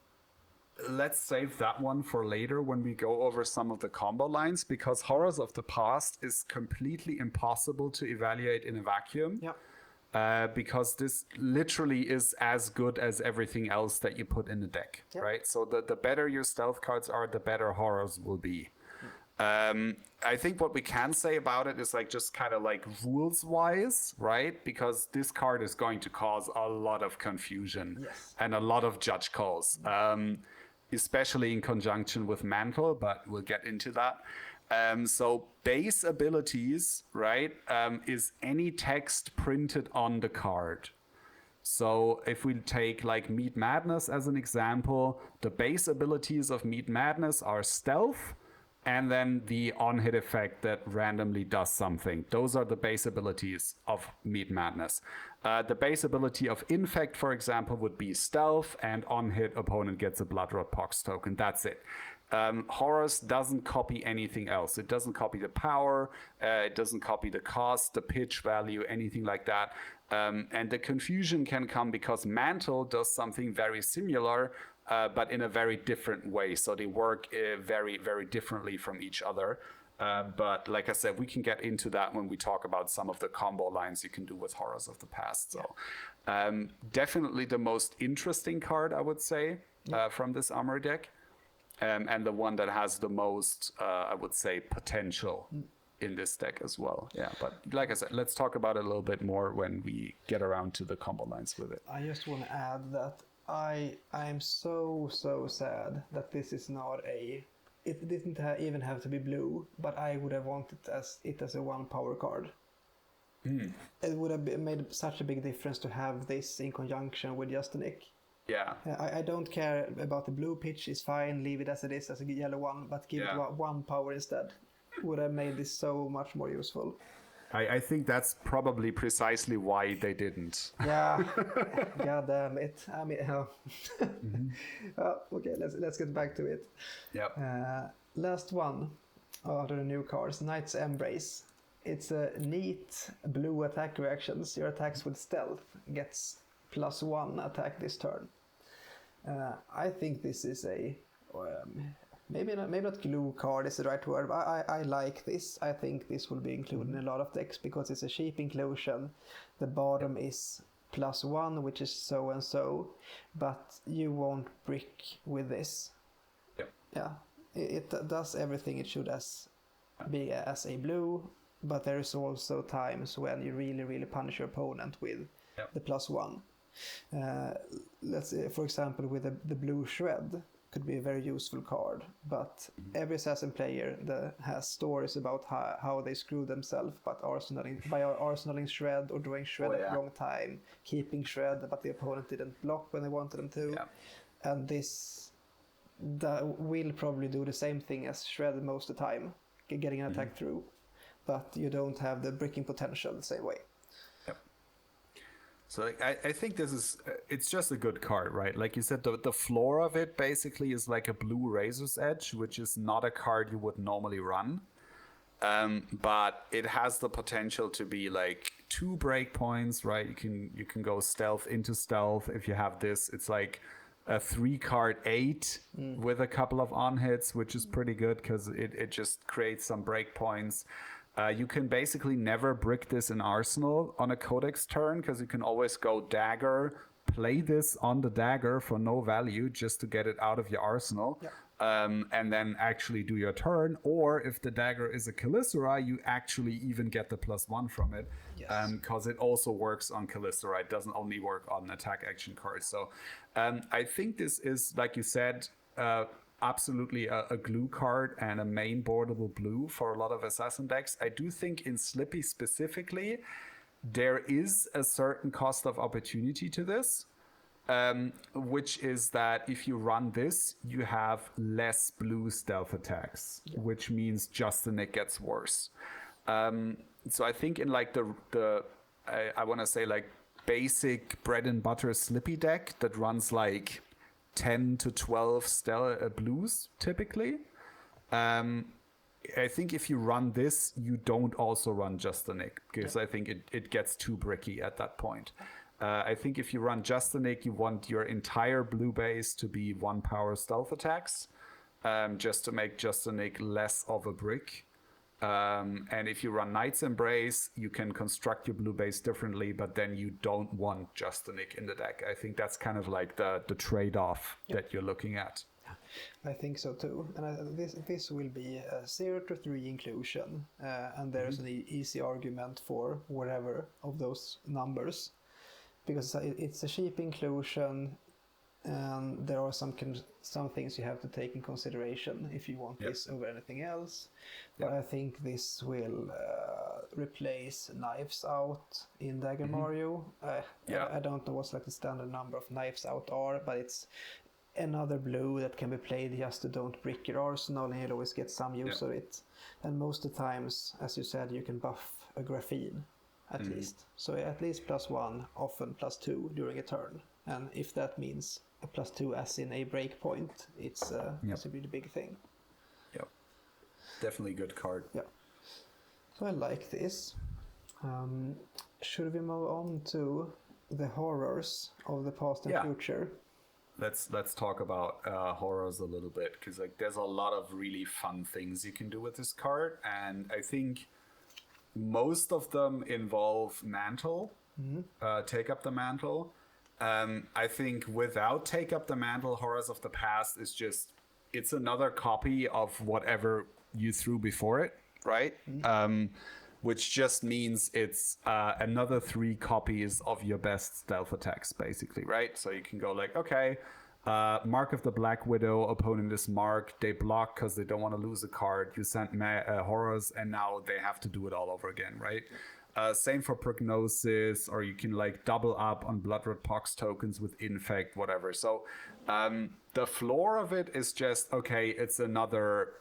let's save that one for later when we go over some of the combo lines, because Horrors of the Past is completely impossible to evaluate in a vacuum. Because this literally is as good as everything else that you put in the deck, right? So the better your stealth cards are, the better Horrors will be. I think what we can say about it is like just kind of like rules wise, right? Because this card is going to cause a lot of confusion and a lot of judge calls, especially in conjunction with Mantle, but we'll get into that. So base abilities, right, is any text printed on the card. So if we take like Meat Madness as an example, the base abilities of Meat Madness are stealth, and then the on-hit effect that randomly does something. Those are the base abilities of Meat Madness. The base ability of Infect, for example, would be stealth, and on-hit opponent gets a Bloodrot Pox token. That's it. Horrors doesn't copy anything else. It doesn't copy the power, it doesn't copy the cost, the pitch value, anything like that. And the confusion can come because Mantle does something very similar, but in a very different way. So they work very, very differently from each other. But like I said, we can get into that when we talk about some of the combo lines you can do with Horrors of the Past. So definitely the most interesting card, I would say, from this armor deck. And the one that has the most, I would say, potential in this deck as well. Yeah, but like I said, let's talk about it a little bit more when we get around to the combo lines with it. I just want to add that I'm so sad that this is not it didn't even have to be blue, but I would have wanted it as a 1 power card. It would have made such a big difference to have this in conjunction with Justinic. Yeah. I don't care about the blue pitch, it's fine, leave it as it is as a yellow one, but give it 1 power instead. Would have made this so much more useful. I think that's probably precisely why they didn't. Yeah, god damn it. I mean, okay, let's get back to it. Yep. Last one of the new cards, Knight's Embrace. It's a neat blue attack reactions. Your attacks with stealth gets +1 attack this turn. I think this is a maybe not glue card is the right word, but I like this. I think this will be included in a lot of decks because it's a cheap inclusion. The bottom is +1, which is so and so, but you won't brick with this. Yep. Yeah, it does everything it should be as a blue, but there is also times when you really punish your opponent with the +1. Let's say, for example, with the blue shred could be a very useful card, but every assassin player that has stories about how they screw themselves by arsenaling shred or drawing shred at the wrong time, keeping shred, but the opponent didn't block when they wanted them to, and this will probably do the same thing as shred most of the time, getting an attack through, but you don't have the bricking potential the same way. So I think this is, it's just a good card, right? Like you said, the floor of it basically is like a blue Razor's Edge, which is not a card you would normally run. But it has the potential to be like 2 breakpoints, right? You can go stealth into stealth. If you have this, it's like a 3-card 8 with a couple of on hits, which is pretty good because it just creates some breakpoints. You can basically never brick this in Arsenal on a Codex turn because you can always go dagger, play this on the dagger for no value just to get it out of your arsenal, and then actually do your turn. Or if the dagger is a Calicera, you actually even get the +1 from it because it also works on Calicera. It doesn't only work on attack action cards. So I think this is, like you said, absolutely a glue card and a main boardable blue for a lot of assassin decks. I do think in Slippy specifically, there is a certain cost of opportunity to this, which is that if you run this, you have less blue stealth attacks, which means Justinic gets worse. So I think in like I want to say like basic bread and butter Slippy deck that runs like 10 to 12 blues typically. I think if you run this, you don't also run Justinic because I think it gets too bricky at that point. I think if you run Justinic, you want your entire blue base to be 1 power stealth attacks, just to make Justinic less of a brick. And if you run Knight's Embrace, you can construct your blue base differently, but then you don't want Justinic in the deck. I think that's kind of like the trade-off that you're looking at. I think so too. And this will be a 0 to 3 inclusion, and there's an easy argument for whatever of those numbers, because it's a cheap inclusion, and there are some things you have to take in consideration if you want this over anything else. But I think this will replace Knives Out in Dagger Mario. I don't know what's like the standard number of Knives Out are, but it's another blue that can be played just to don't brick your arsenal, and you'll always get some use of it. And most of the times, as you said, you can buff a Graphene at least. So at least +1, often +2 during a turn. And if that means a +2 as in a breakpoint, it's a really big thing. Yep. Definitely good card. Yeah. So I like this. Should we move on to the horrors of the past and future? Let's talk about horrors a little bit, because like there's a lot of really fun things you can do with this card, and I think most of them involve mantle. Take up the mantle. I think without Take Up the Mantle, Horrors of the Past is just, it's another copy of whatever you threw before it, right? Which just means it's another 3 copies of your best stealth attacks, basically, right? So you can go like, okay, Mark of the Black Widow, opponent is marked, they block because they don't want to lose a card, you send Horrors, and now they have to do it all over again, right? Same for Prognosis, or you can like double up on Bloodred Pox tokens with Infect, whatever. So the floor of it is just, okay, it's another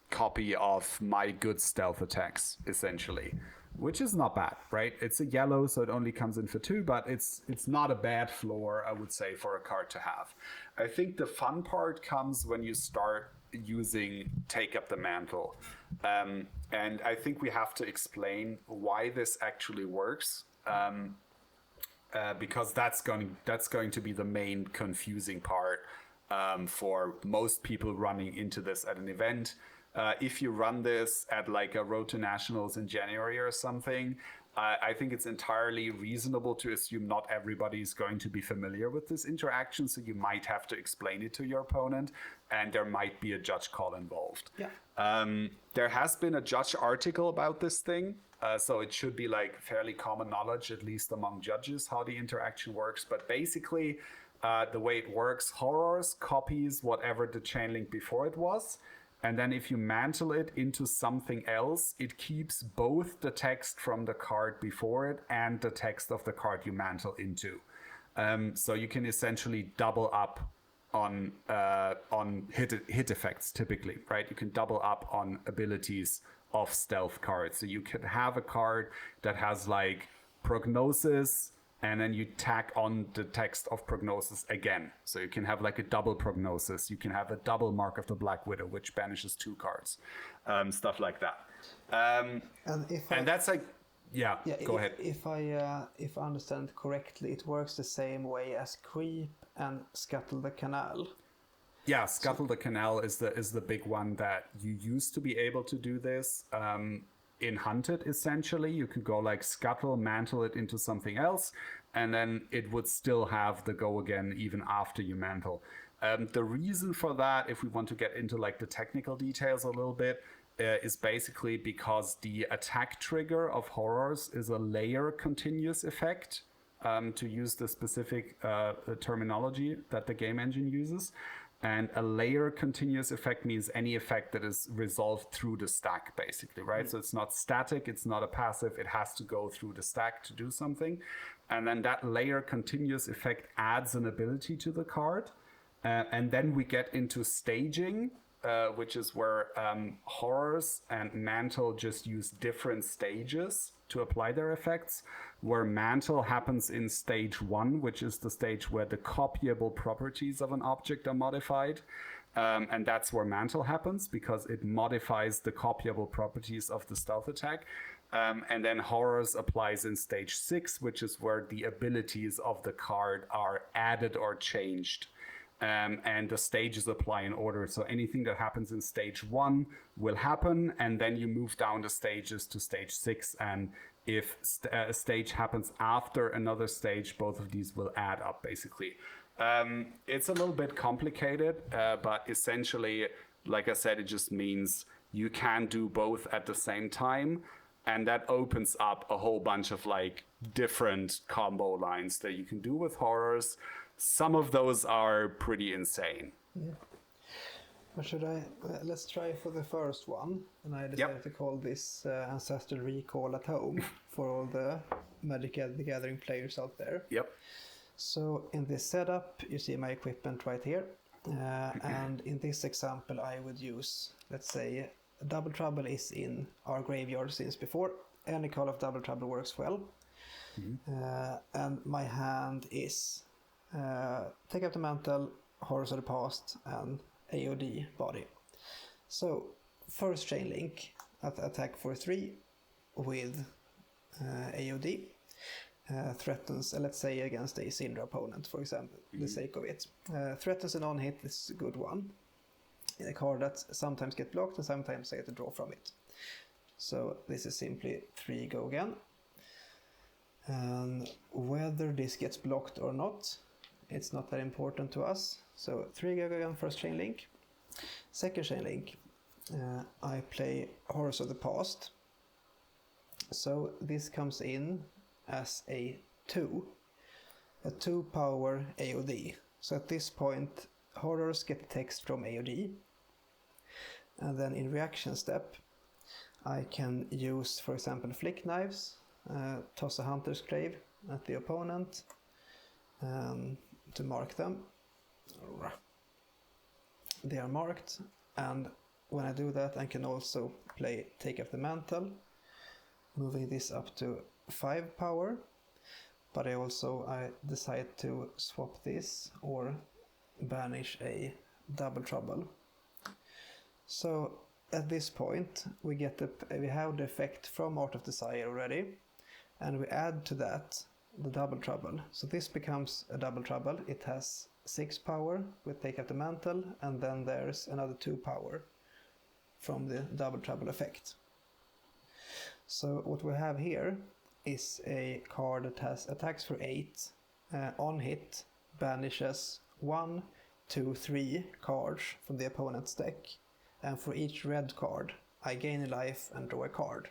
copy of my good stealth attacks, essentially, which is not bad, right? It's a yellow, so it only comes in for 2, but it's not a bad floor, I would say, for a card to have. I think the fun part comes when you start using Take Up the Mantle. And I think we have to explain why this actually works, because that's going to be the main confusing part for most people running into this at an event. If you run this at like a Road to Nationals in January or something, I think it's entirely reasonable to assume not everybody is going to be familiar with this interaction, so you might have to explain it to your opponent, and there might be a judge call involved. Yeah. There has been a judge article about this thing, so it should be like fairly common knowledge, at least among judges, how the interaction works. But basically, the way it works, horrors copies whatever the chain link before it was. And then if you mantle it into something else, it keeps both the text from the card before it and the text of the card you mantle into. So you can essentially double up on hit effects typically, right? You can double up on abilities of stealth cards. So you could have a card that has like prognosis, and then you tack on the text of prognosis again. So you can have like a double prognosis. You can have a double Mark of the Black Widow, which banishes 2 cards. Stuff like that. And that's like, yeah, go ahead. If I understand correctly, it works the same way as Creep and Scuttle the Canal. Yeah, Scuttle the Canal is the big one that you used to be able to do this. In Hunted, essentially, you could go like Scuttle, mantle it into something else, and then it would still have the go again even after you mantle. The reason for that, if we want to get into like the technical details a little bit, is basically because the attack trigger of horrors is a layer continuous effect, to use the specific terminology that the game engine uses. And a layer continuous effect means any effect that is resolved through the stack, basically, right? So it's not static, it's not a passive, it has to go through the stack to do something. And then that layer continuous effect adds an ability to the card. And then we get into staging, which is where horrors and mantle just use different stages to apply their effects, where mantle happens in stage 1, which is the stage where the copyable properties of an object are modified. And that's where mantle happens, because it modifies the copyable properties of the stealth attack. And then horrors applies in stage 6, which is where the abilities of the card are added or changed. And the stages apply in order. So anything that happens in stage 1 will happen, and then you move down the stages to stage 6. And if a stage happens after another stage, both of these will add up, basically. It's a little bit complicated, but essentially, like I said, it just means you can do both at the same time. And that opens up a whole bunch of like different combo lines that you can do with horrors. Some of those are pretty insane. Yeah. But should I? Let's try for the first one. And I decided to call this Ancestral Recall at Home for all the Magic the Gathering players out there. Yep. So in this setup, you see my equipment right here. And in this example, I would use, let's say, Double Trouble is in our graveyard since before. Any call of Double Trouble works well. And my hand is Take Up the Mantle, Horrors of the Past, and AOD body. So first chain link, attack for 3 with AOD. Threatens, let's say against a Syndra opponent, for example, for the sake of it. Threatens a non-hit is a good one. A card that sometimes get blocked and sometimes I get a draw from it. So this is simply 3 go again. And whether this gets blocked or not, it's not that important to us. So 3 go again, first chain link. Second chain link, I play Horrors of the Past. So this comes in as a 2 power AOD. So at this point, horrors get text from AOD. And then in reaction step, I can use, for example, Flick Knives, toss a Hunter's Grave at the opponent to mark them. They are marked, and when I do that, I can also play Take Up the Mantle, moving this up to 5 power, but I decide to swap this or banish a Double Trouble. So at this point we have the effect from Art of Desire already, and we add to that the Double Trouble. So this becomes a Double Trouble. It has 6 power with Take Up the Mantle, and then there's another 2 power from the Double Trouble effect. So what we have here is a card that has attacks for 8, on hit, banishes 1, 2, 3 cards from the opponent's deck, and for each red card, I gain a life and draw a card.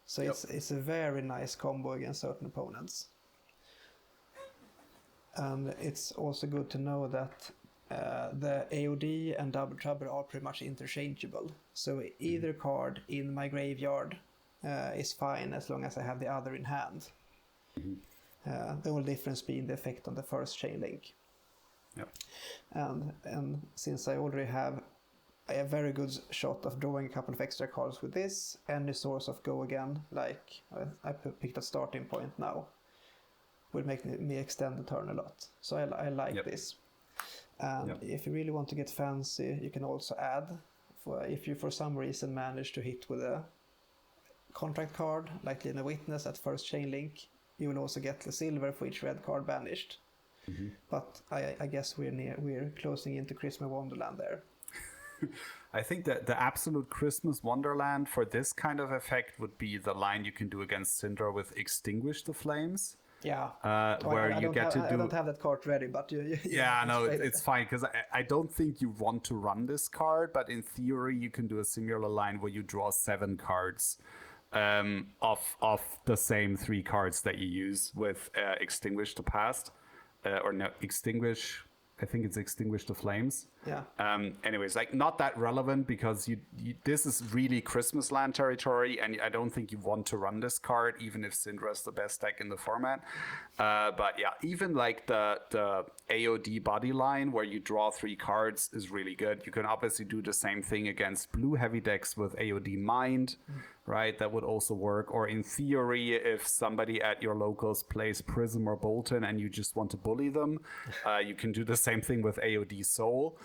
So it's a very nice combo against certain opponents. And it's also good to know that the AOD and Double Trouble are pretty much interchangeable. So either card in my graveyard is fine as long as I have the other in hand. The only difference being the effect on the first chain link. Yep. And since I already have a very good shot of drawing a couple of extra cards with this, any source of go again, like I picked a starting point now, will make me extend the turn a lot. So I like this. And if you really want to get fancy, you can also add, if you for some reason manage to hit with a contract card, like Lina Witness at first chain link, you will also get the silver for each red card banished. But I guess we're closing into Christmas Wonderland there. I think that the absolute Christmas Wonderland for this kind of effect would be the line you can do against Syndra with Extinguish the Flames. Yeah. Where I you get to do... I don't have that card ready, but yeah, no, it's fine, because I don't think you want to run this card, but in theory you can do a similar line where you draw 7 cards of the same 3 cards that you use with Extinguish the Past. Or no, Extinguish... I think it's Extinguish the Flames. Yeah. Anyways, like not that relevant because this is really Christmas land territory, and I don't think you want to run this card, even if Syndra's the best deck in the format. But yeah, even like the AOD body line where you draw 3 cards is really good. You can obviously do the same thing against blue heavy decks with AOD Mind, right? That would also work. Or in theory, if somebody at your locals plays Prism or Bolton and you just want to bully them, you can do the same thing with AOD Soul.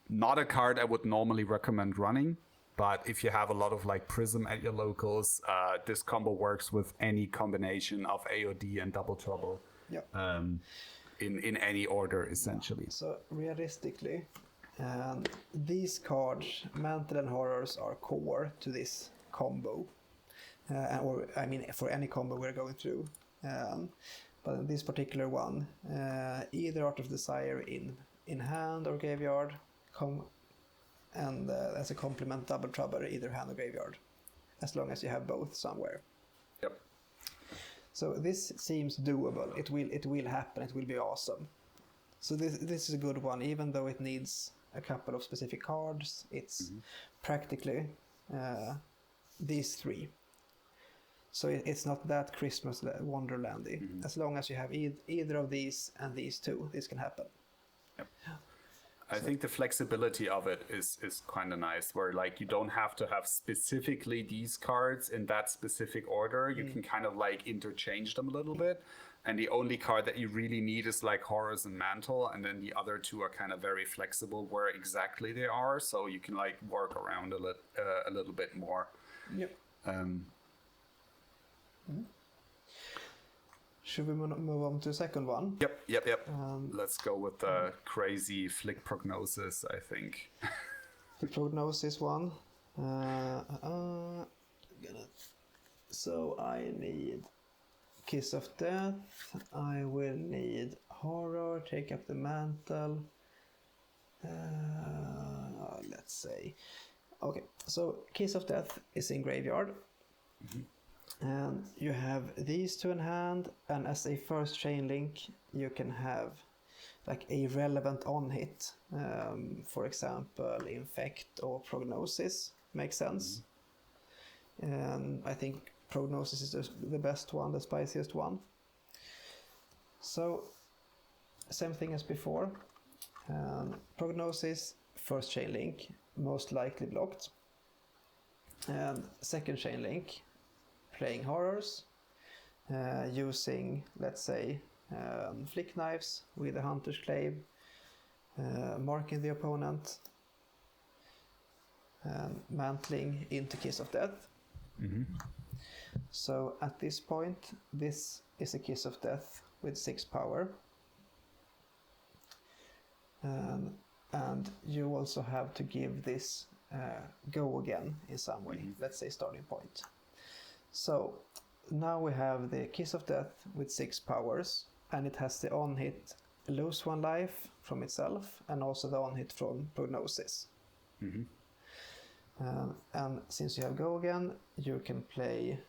Not a card I would normally recommend running, but if you have a lot of like Prism at your locals, this combo works with any combination of AOD and Double Trouble. In any order, essentially. So realistically, these cards, Mantle and Horrors, are core to this combo. Or I mean, for any combo we're going through. But in this particular one, either Art of Desire in hand or graveyard, and as a complement Double Trouble either hand or graveyard, as long as you have both somewhere. Yep. So this seems doable. It will happen. It will be awesome. So this is a good one, even though it needs a couple of specific cards. It's practically these 3. So it's not that Christmas Wonderlandy. As long as you have either of these and these 2, this can happen. Yep. I think the flexibility of it is kind of nice, where like you don't have to have specifically these cards in that specific order. You can kind of like interchange them a little bit. And the only card that you really need is like Horrors and Mantle, and then the other 2 are kind of very flexible where exactly they are, so you can like work around a little bit more. Yep. Should we move on to the second one? Yep. Let's go with the crazy Flick Prognosis, I think. The Prognosis one. So I need Kiss of Death. I will need Horror, take up the Mantle. Let's say. Okay, so Kiss of Death is in graveyard. And you have these 2 in hand, and as a first chain link, you can have like a relevant on hit. For example, Infect or Prognosis makes sense. And I think Prognosis is the best one, the spiciest one. So, same thing as before. Prognosis, first chain link, most likely blocked. And second chain link, playing Horrors, using, let's say, Flick Knives with a Hunter's Clave, marking the opponent, mantling into Kiss of Death. So at this point, this is a Kiss of Death with 6 power. And you also have to give this go again in some way, let's say starting point. So now we have the Kiss of Death with 6 powers, and it has the on-hit lose 1 life from itself, and also the on-hit from Prognosis. And since you have Go again, you can play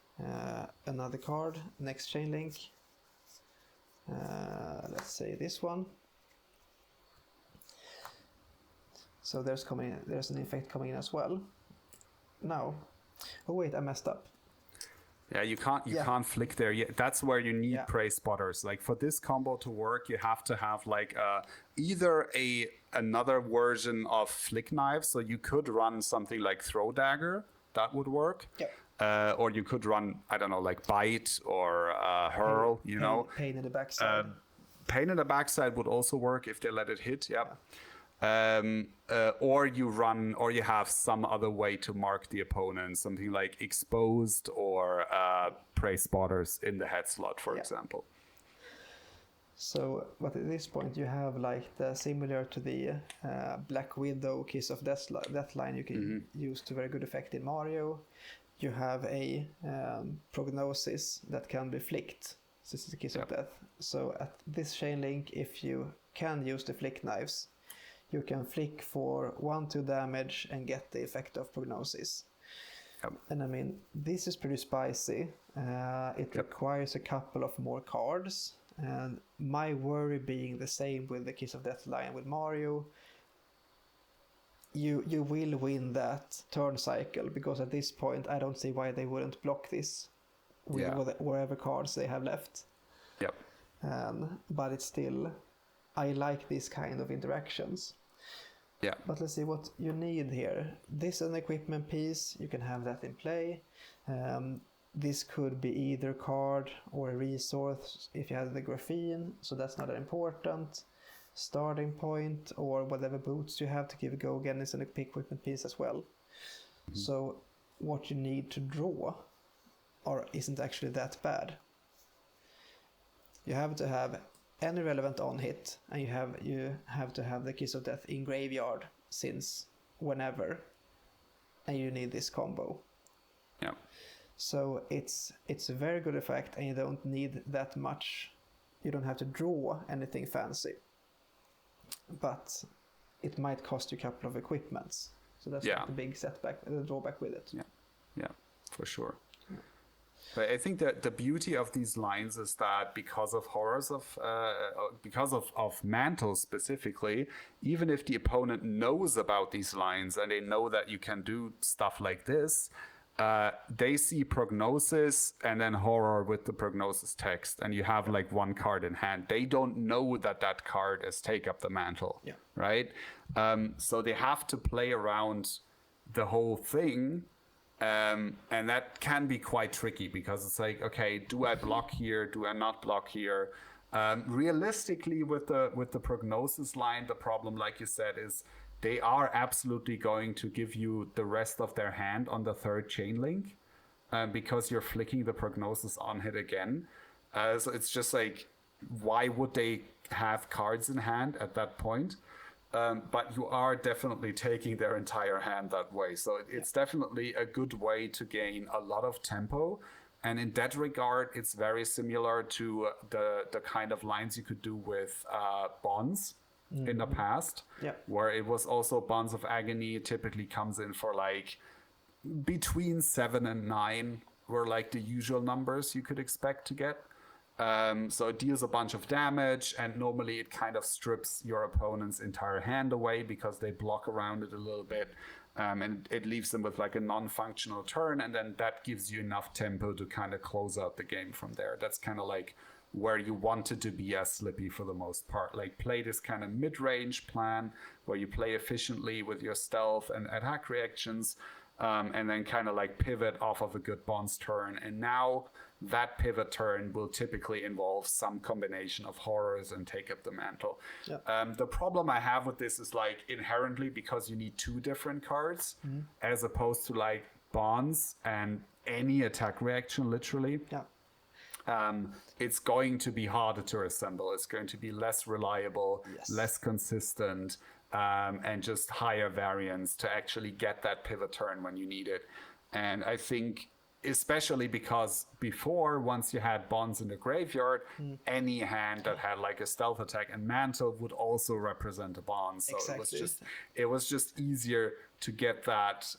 another card, next chain link. Let's say this one. So there's an effect coming in as well. Now, oh wait, I messed up. Yeah, you can't flick there yet. That's where you need prey spotters. Like for this combo to work, you have to have like either another version of flick knife. So you could run something like throw dagger, that would work. Yep. Or you could run, I don't know, like bite or hurl. Pain in the backside. Pain in the backside would also work if they let it hit. Yeah. Or you have some other way to mark the opponent, something like exposed or prey spotters in the head slot, for example. So, but at this point you have like similar to the Black Widow Kiss of Death line you can use to very good effect in Mario. You have a Prognosis that can be flicked. This is the Kiss of Death. So at this chain link, if you can use the flick knives, you can flick for 1-2 damage and get the effect of Prognosis. Yep. And I mean, this is pretty spicy. It requires a couple of more cards. And my worry being the same with the Kiss of Death line with Mario. You will win that turn cycle, because at this point I don't see why they wouldn't block this with whatever cards they have left. Yep. But it's still, I like these kind of interactions. Yeah. But let's see what you need here. This is an equipment piece, you can have that in play. This could be either card or a resource if you have the graphene, so that's not that important. Starting point or whatever boots you have to give a go again is an equipment piece as well. So what you need to draw isn't actually that bad. You have to have any relevant on hit, and you have to have the Kiss of Death in graveyard since whenever, and you need this combo. Yeah. So it's a very good effect, and you don't need that much. You don't have to draw anything fancy, but it might cost you a couple of equipments. So that's the big setback, the drawback with it. Yeah, for sure. But I think that the beauty of these lines is that because of mantle specifically, even if the opponent knows about these lines and they know that you can do stuff like this, they see Prognosis and then horror with the Prognosis text, and you have like one card in hand. They don't know that card is Take Up the Mantle, right? So they have to play around the whole thing. And that can be quite tricky, because it's like, okay, do I block here? Do I not block here? Realistically, with the Prognosis line, the problem, like you said, is they are absolutely going to give you the rest of their hand on the third chain link, because you're flicking the Prognosis on hit again. So it's just like, why would they have cards in hand at that point? But you are definitely taking their entire hand that way. So it's definitely a good way to gain a lot of tempo. And in that regard, it's very similar to the kind of lines you could do with Bonds in the past, where it was also Bonds of Agony. It typically comes in for like between 7 and 9 were like the usual numbers you could expect to get. So it deals a bunch of damage, and normally it kind of strips your opponent's entire hand away because they block around it a little bit, and it leaves them with like a non-functional turn, and then that gives you enough tempo to kind of close out the game from there. That's kind of like where you wanted to be as Slippy for the most part. Like, play this kind of mid-range plan where you play efficiently with your stealth and attack reactions, and then kind of like pivot off of a good Bonds turn. And now that pivot turn will typically involve some combination of horrors and Take Up the Mantle. The problem I have with this is like inherently, because you need 2 different cards as opposed to like Bonds and any attack reaction literally. It's going to be harder to assemble. It's going to be less reliable, less consistent, and just higher variance to actually get that pivot turn when you need it. And I think especially because before, once you had bonds in the graveyard, any hand that had like a stealth attack and mantle would also represent a bond. So Exactly. it was just easier to get that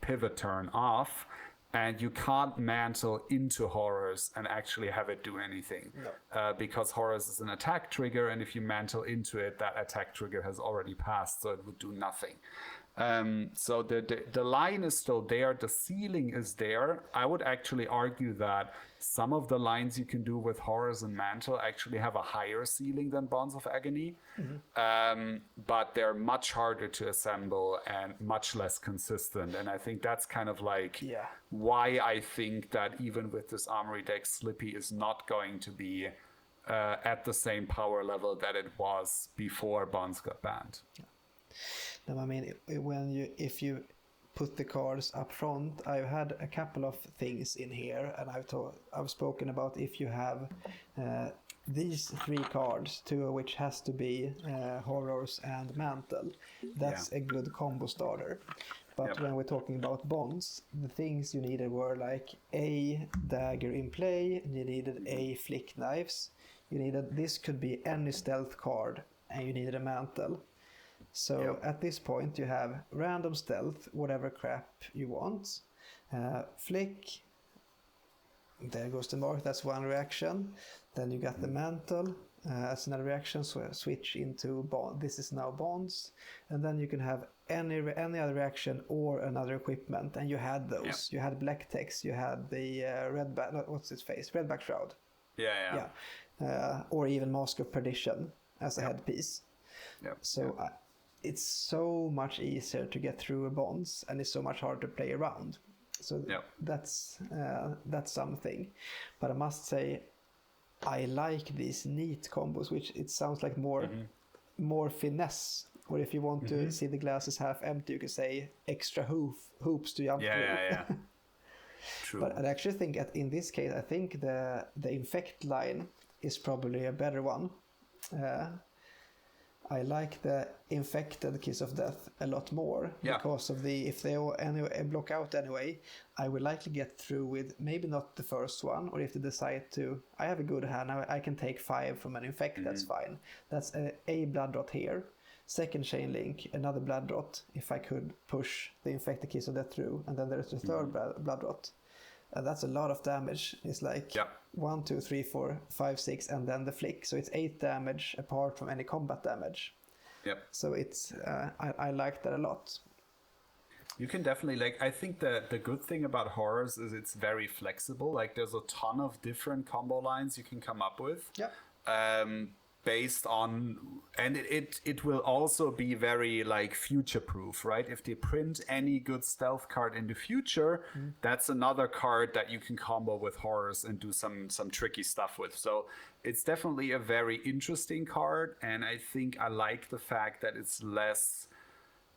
pivot turn off. And you can't mantle into horrors and actually have it do anything. No. Because horrors is an attack trigger, and if you mantle into it, that attack trigger has already passed, so it would do nothing. So the line is still there, the ceiling is there. I would actually argue that some of the lines you can do with horrors and mantle actually have a higher ceiling than Bonds of Agony, but they're much harder to assemble and much less consistent. And I think that's kind of like why I think that even with this Armory deck, Slippy is not going to be at the same power level that it was before Bonds got banned. No, I mean, if you put the cards up front, I've had a couple of things in here, and I've spoken about if you have these 3 cards, 2 of which has to be horrors and mantle. That's a good combo starter. But when we're talking about bonds, the things you needed were like a dagger in play, you needed a flick knives, you needed, this could be any stealth card, and you needed a mantle. So at this point you have random stealth, whatever crap you want, flick, there goes the mark, that's one reaction. Then you got the mantle as another reaction, so switch into bond. This is now bonds, and then you can have any other reaction or another equipment, and you had those. You had black text, you had the redback shroud. Or even Mask of Perdition as a headpiece. So it's so much easier to get through bonds, and it's so much harder to play around. So that's something. But I must say, I like these neat combos, which it sounds like more finesse. Or if you want to see the glass is half empty, you can say extra hoops to jump through. True. But I actually think in this case, I think the infect line is probably a better one. I like the infected Kiss of Death a lot more because of if they block out anyway, I will likely get through with maybe not the first one, or if they decide to, I have a good hand, I can take 5 from an infect, that's fine. That's a blood rot here. Second chain link, another blood rot, if I could push the infected Kiss of Death through, and then there's the third blood rot. That's a lot of damage. It's like 1, 2, 3, 4, 5, 6, and then the flick. So it's 8 damage apart from any combat damage. So it's I like that a lot. You can definitely I think the good thing about horrors is it's very flexible. Like there's a ton of different combo lines you can come up with. Based on, and it will also be very future proof, right? If they print any good stealth card in the future, that's another card that you can combo with horrors and do some tricky stuff with. So it's definitely a very interesting card, and I think I like the fact that it's less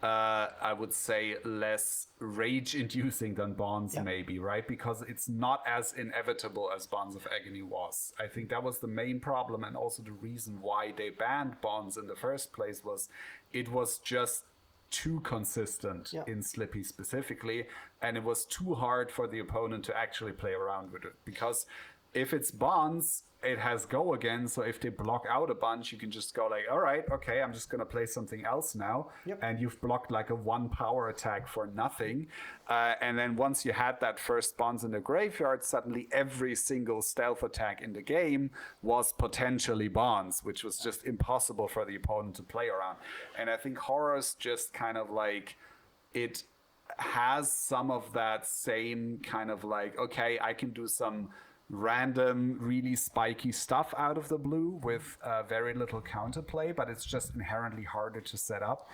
I would say less rage-inducing than Bonds, maybe, right? Because it's not as inevitable as Bonds of Agony was. I think that was the main problem, and also the reason why they banned Bonds in the first place was it was just too consistent in Slippy specifically, and it was too hard for the opponent to actually play around with it. Because if it's Bonds, it has go again, so if they block out a bunch, you can just go all right, okay, I'm just gonna play something else now, and you've blocked a 1 power attack for nothing, and then once you had that first Bonds in the graveyard, suddenly every single stealth attack in the game was potentially Bonds, which was just impossible for the opponent to play around. And I think Horrors just kind of it has some of that same kind of okay, I can do some random, really spiky stuff out of the blue with very little counterplay, but it's just inherently harder to set up.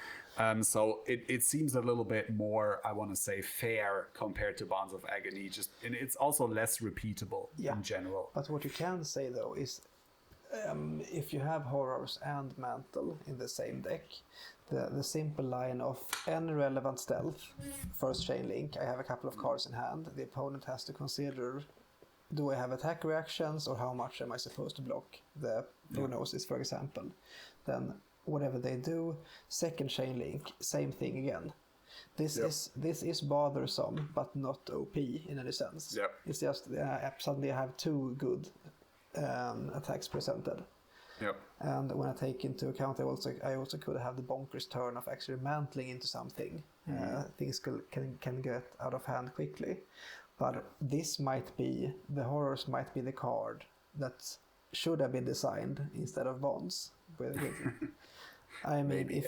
So it seems a little bit more, I want to say, fair compared to Bonds of Agony. And it's also less repeatable in general. But what you can say, though, is if you have Horrors and Mantle in the same deck, the simple line of any relevant stealth, first chain link, I have a couple of cards in hand, the opponent has to consider, do I have attack reactions, or how much am I supposed to block the prognosis, for example. Then whatever they do, second chain link, same thing again. This is bothersome, but not OP in any sense. Yep. It's just suddenly I have 2 good attacks presented. Yep. And when I take into account, I also could have the bonkers turn of actually mantling into something. Things can get out of hand quickly. But this might be, the horrors might be the card that should have been designed instead of bonds. I mean, Maybe,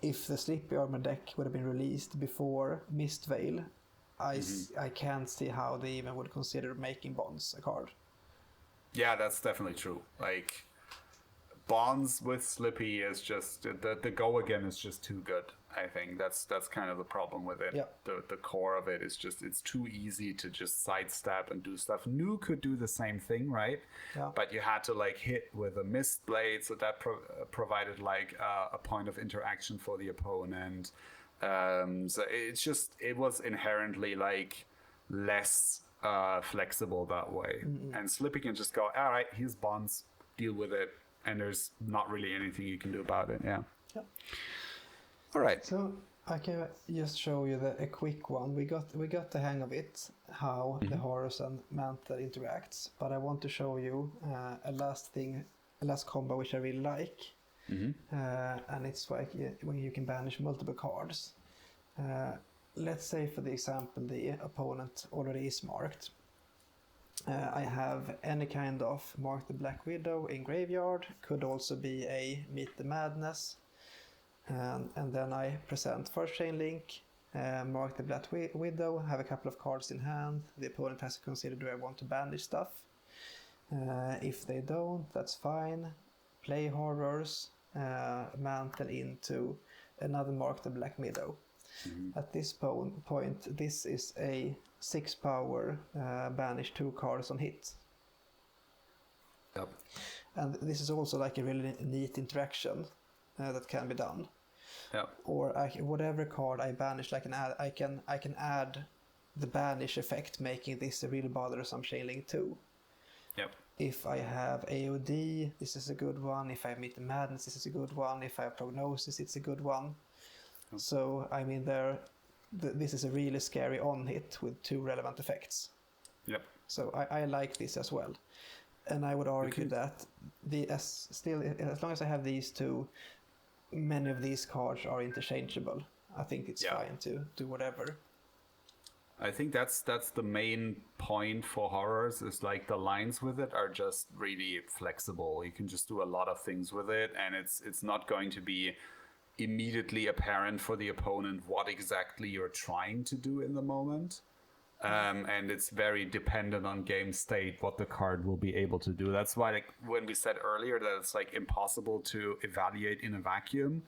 if the Slippy armor deck would have been released before Mistveil, I can't see how they even would consider making bonds a card. Yeah, that's definitely true. Like, bonds with Slippy is just the go again is just too good. I think that's kind of the problem with it. Yeah. The core of it is just it's too easy to just sidestep and do stuff. Nu could do the same thing, right? Yeah. But you had to like hit with a mist blade, so that provided like a point of interaction for the opponent. So it was inherently like less flexible that way. And Slippy can just go, all right, here's bonds, deal with it, and there's not really anything you can do about it. Yeah. All right. So I can just show you a quick one. We got the hang of it, how the horrors and mantle interacts. But I want to show you a last combo which I really like, and it's like when you can banish multiple cards. Let's say, for the example, the opponent already is marked. I have any kind of Mark the Black Widow in graveyard. Could also be a Meet the Madness. And then I present first Chain Link, mark the Black Widow, have a couple of cards in hand. The opponent has to consider, do I want to banish stuff? If they don't, that's fine. Play horrors, mantle into another Mark the Black Widow. At this point, this is a 6 power banish 2 cards on hit. Yep. And this is also like a really neat interaction that can be done. Yeah. Or whatever card I banish, I can add the banish effect, making this a real bothersome Chain Link too. Yep. If I have AOD, this is a good one. If I Meet the Madness, this is a good one. If I have Prognosis, it's a good one. Yep. So I mean, this is a really scary on hit with 2 relevant effects. Yep. So I like this as well, and I would argue that as long as I have these 2. Many of these cards are interchangeable. I think it's fine to do whatever. I think that's the main point for horrors, is like the lines with it are just really flexible. You can just do a lot of things with it, and it's not going to be immediately apparent for the opponent what exactly you're trying to do in the moment. And it's very dependent on game state what the card will be able to do. That's why, like, when we said earlier that it's like impossible to evaluate in a vacuum,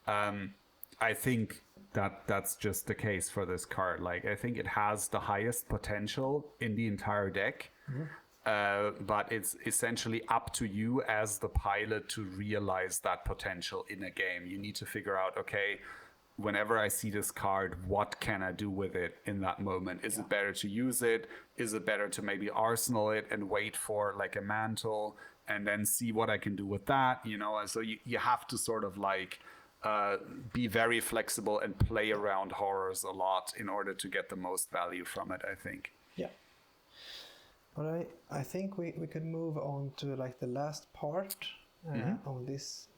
I think that's just the case for this card. Like, I think it has the highest potential in the entire deck, but it's essentially up to you as the pilot to realize that potential in a game. You need to figure out, okay, whenever I see this card, what can I do with it in that moment? Is it better to use it? Is it better to maybe arsenal it and wait for like a mantle and then see what I can do with that? You know, and so you have to sort of like be very flexible and play around horrors a lot in order to get the most value from it, I think. Yeah. But I think we could move on to like the last part on this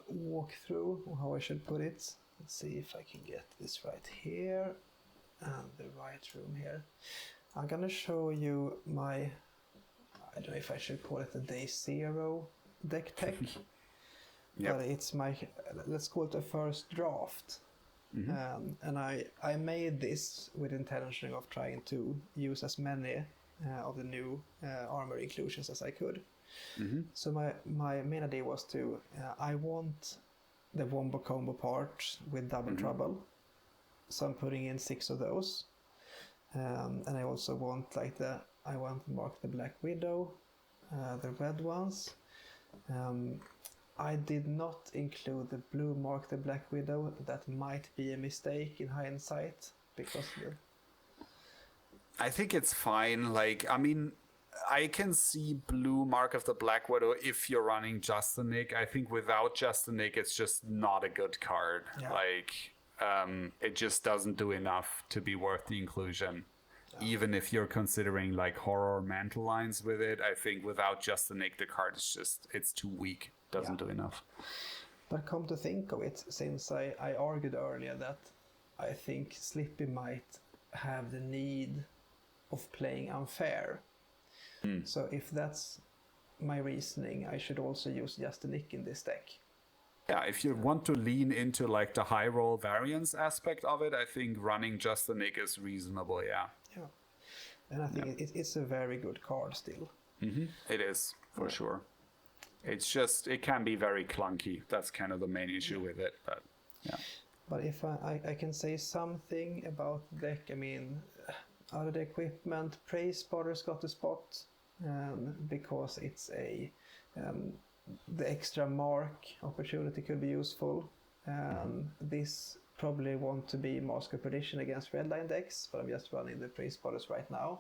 walkthrough, how I should put it. Let's see if I can get this right here and the right room here. I'm gonna show you my, I don't know if I should call it the day 0 deck tech. But it's my, let's call it a first draft. And I made this with intention of trying to use as many of the new armor inclusions as I could. So my main idea was to, I want the wombo combo part with double trouble. So I'm putting in 6 of those. And I also want I want Mark the Black Widow, the red ones. I did not include the blue Mark the Black Widow. That might be a mistake in hindsight, because I think it's fine. Like, I mean, I can see blue Mark of the Black Widow if you're running Justinic. I think without Justinic, it's just not a good card. Yeah. Like, it just doesn't do enough to be worth the inclusion. Even if you're considering like horror mantle lines with it, I think without Justinic, the card is just, it's too weak. Doesn't do enough. But come to think of it, since I argued earlier that I think Slippy might have the need of playing unfair. So if that's my reasoning, I should also use Justinic in this deck. Yeah, if you want to lean into like the high roll variance aspect of it, I think running Justinic is reasonable, yeah. Yeah. And I think it's a very good card still. It is, for sure. It's just, it can be very clunky. That's kind of the main issue with it, but yeah. But if I can say something about the deck, I mean, out of the equipment, Praise Spotter's got a spot, because it's a the extra mark opportunity could be useful. This probably want to be Mask of Perdition against Redline decks, but I'm just running the Praise Spotters right now.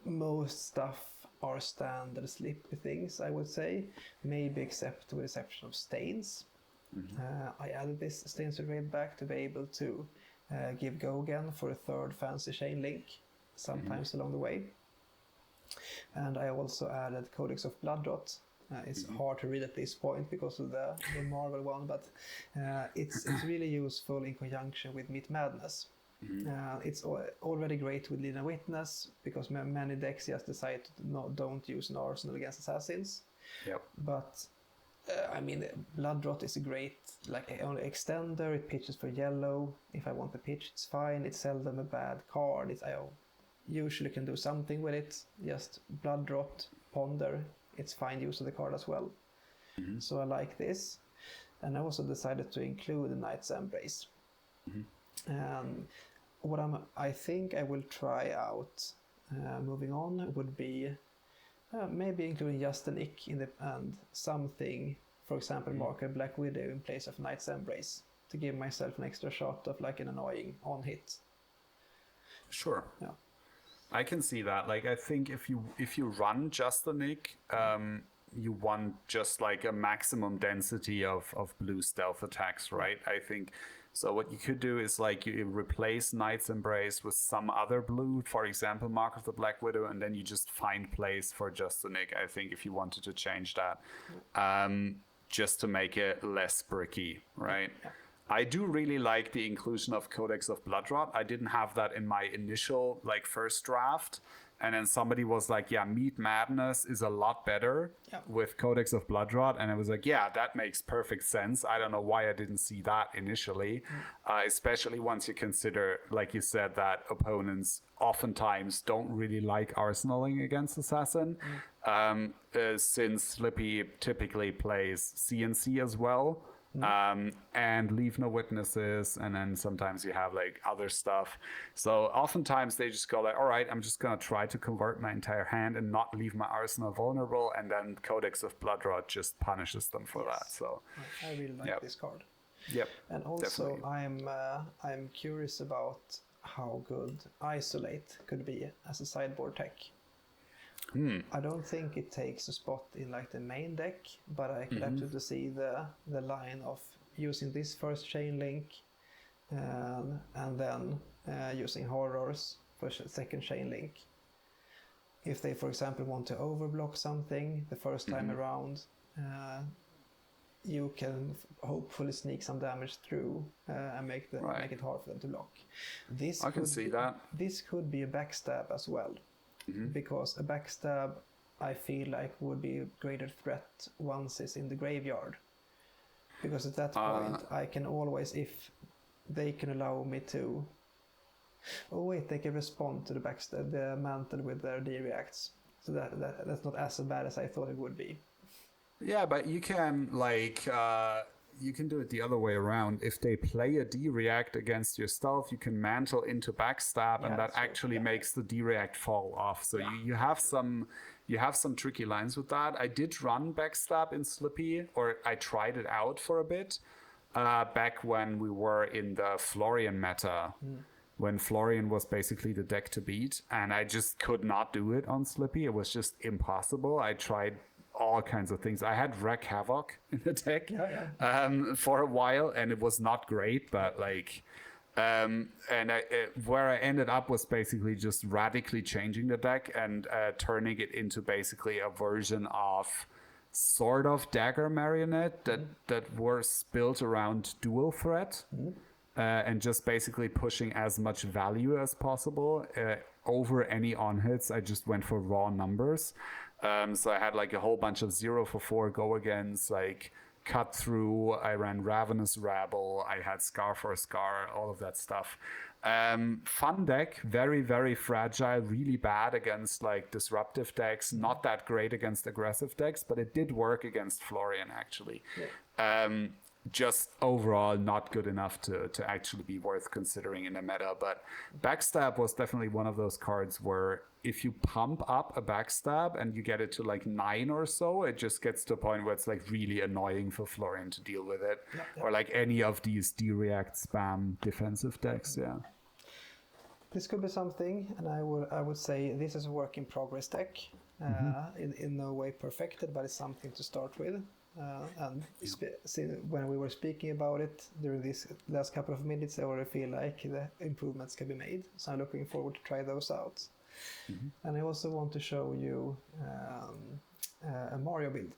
Most stuff are standard Slippy things, I would say, maybe except with the exception of Stains. I added this Stains to Raid back to be able to give go again for a third fancy chain link sometimes along the way. And I also added Codex of Bloodrot. It's hard to read at this point because of the Marvel one, but it's really useful in conjunction with Meat Madness. It's already great with Lina Witness because many decks just decide to don't use an arsenal against assassins. Yep. But I mean, Bloodrot is a great only extender. It pitches for yellow. If I want to pitch, it's fine. It's seldom a bad card. I usually can do something with it. Just Bloodrot, Ponder. It's fine use of the card as well. So I like this. And I also decided to include the Knight's Embrace. What I think I will try out moving on would be maybe including Justinic in the and something, for example, Mark a Black Widow in place of Knight's Embrace to give myself an extra shot of like an annoying on hit. Sure. Yeah. I can see that. Like, I think if you run Justinic, you want just like a maximum density of blue stealth attacks, right? I think so. What you could do is like you replace Knight's Embrace with some other blue, for example, Mark of the Black Widow, and then you just find place for Justinic. I think if you wanted to change that, just to make it less bricky, right? Yeah. I do really like the inclusion of Codex of Bloodrot. I didn't have that in my initial first draft. And then somebody was like, yeah, Meat Madness is a lot better with Codex of Bloodrot. And I was like, yeah, that makes perfect sense. I don't know why I didn't see that initially, especially once you consider, like you said, that opponents oftentimes don't really like arsenaling against Assassin, since Slippy typically plays CNC as well. And leave no witnesses, and then sometimes you have other stuff. So oftentimes they just go all right, I'm just gonna try to convert my entire hand and not leave my arsenal vulnerable, and then Codex of Bloodrot just punishes them for that. So I really like this card. Yep. And also I'm curious about how good Isolate could be as a sideboard tech. I don't think it takes a spot in the main deck, but I could absolutely see the line of using this first chain link and then using horrors for second chain link. If they, for example, want to overblock something the first time around, you can hopefully sneak some damage through and make it hard for them to block. I can see that. This could be a backstab as well. Because a backstab, I feel like, would be a greater threat once it's in the graveyard. Because at that point, I can always, if they can allow me to... Oh wait, they can respond to the backstab, the mantle with their D-reacts. So that's not as bad as I thought it would be. Yeah, but you can, you can do it the other way around. If they play a D-react against your stealth, you can mantle into backstab, and that actually makes the D-react fall off. So you have some tricky lines with that. I did run backstab in Slippy, or I tried it out for a bit back when we were in the Florian meta. when Florian was basically the deck to beat, and I just could not do it on Slippy. It was just impossible. I tried all kinds of things. I had Wreck Havoc in the deck for a while, and it was not great, but like, where I ended up was basically just radically changing the deck and turning it into basically a version of sort of Dagger Marionette that was built around dual threat. And just basically pushing as much value as possible over any on hits. I just went for raw numbers. So I had like a whole bunch of 0 for 4 go against, like cut through. I ran Ravenous Rabble. I had Scar for Scar, all of that stuff. Fun deck, very, very fragile, really bad against like disruptive decks, not that great against aggressive decks, but it did work against Florian actually. Just overall not good enough to actually be worth considering in the meta. But Backstab was definitely one of those cards where if you pump up a Backstab and you get it to like 9 or so, it just gets to a point where it's like really annoying for Florian to deal with it. Or like any of these D-react spam defensive decks. This could be something, and I would say this is a work in progress deck. In no way perfected, but it's something to start with. When we were speaking about it during these last couple of minutes, I already feel like the improvements can be made. So I'm looking forward to try those out. And I also want to show you a Mario build.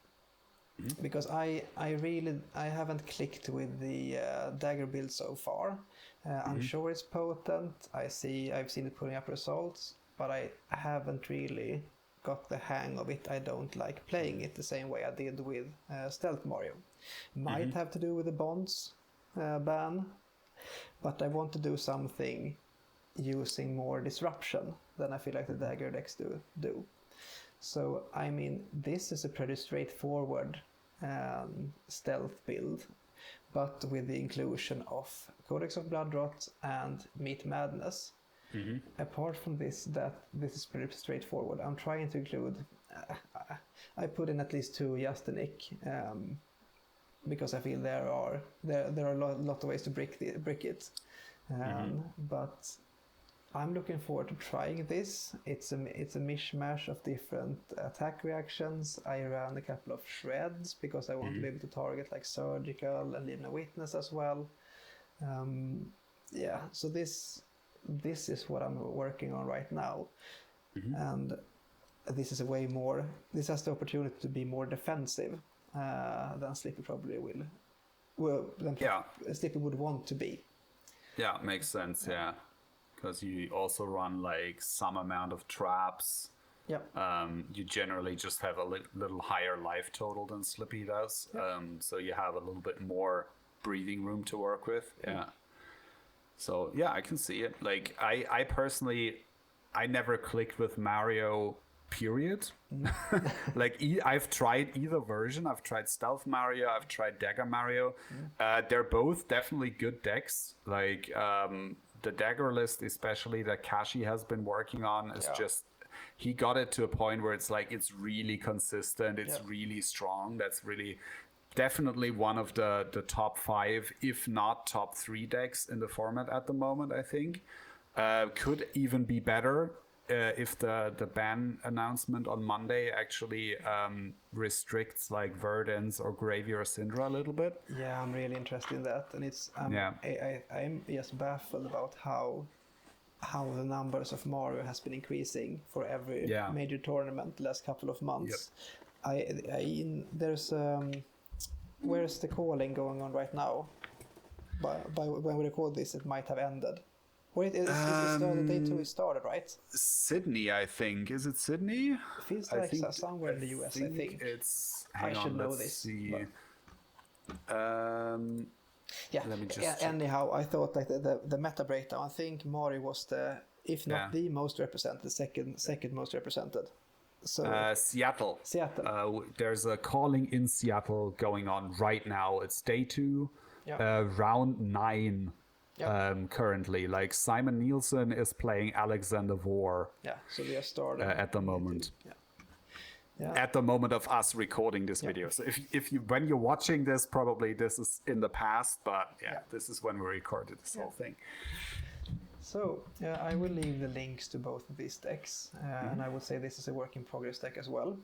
Because I haven't clicked with the dagger build so far. I'm sure it's potent. I've seen it putting up results, but I haven't really got the hang of it. I don't like playing it the same way I did with Stealth Mario. Might have to do with the bonds ban, but I want to do something using more disruption than I feel like the dagger decks do. So I mean, this is a pretty straightforward stealth build, but with the inclusion of Codex of Bloodrot and Meat Madness. Apart from this is pretty straightforward. I'm trying to include, I put in at least 2 Justinic, because I feel there are a lot of ways to brick it. But I'm looking forward to trying this. It's a mishmash of different attack reactions. I ran a couple of shreds because I want to be able to target like surgical and leave no witness as well. So this is what I'm working on right now. And this is this has the opportunity to be more defensive than Slippy probably Slippy would want to be. Yeah, makes sense, because you also run like some amount of traps. You generally just have a little higher life total than Slippy does. So you have a little bit more breathing room to work with. So I can see it. Like I personally, I never clicked with Mario, period. Like I've tried either version. I've tried Stealth Mario, I've tried Dagger Mario. They're both definitely good decks. Like the Dagger list, especially that Kashi has been working on, is just, he got it to a point where it's like, it's really consistent. It's really strong. That's really definitely one of the top 5, if not top 3 decks in the format at the moment, I think. Could even be better if the ban announcement on Monday actually restricts like Verdance or Gravy or Syndra a little bit. I'm really interested in that, and it's I'm just baffled about how the numbers of Mario has been increasing for every major tournament the last couple of months. There's where's the calling going on right now? By when we record this, it might have ended. Or it started, day 2 is started, right? Sydney, I think. Is it Sydney? It feels like somewhere in the US, I think. It's... I should know this. See. Let me just anyhow, I thought like the meta breakdown, I think Mori was if not the most represented, second most represented. So Seattle. There's a calling in Seattle going on right now. It's day 2, round 9. Currently, like Simon Nielsen is playing Alexander Vor. So they are starting at the moment. At the moment of us recording this video. So if you when you're watching this, probably this is in the past, but this is when we recorded this whole thing. So I will leave the links to both of these decks, and I would say this is a work in progress deck as well.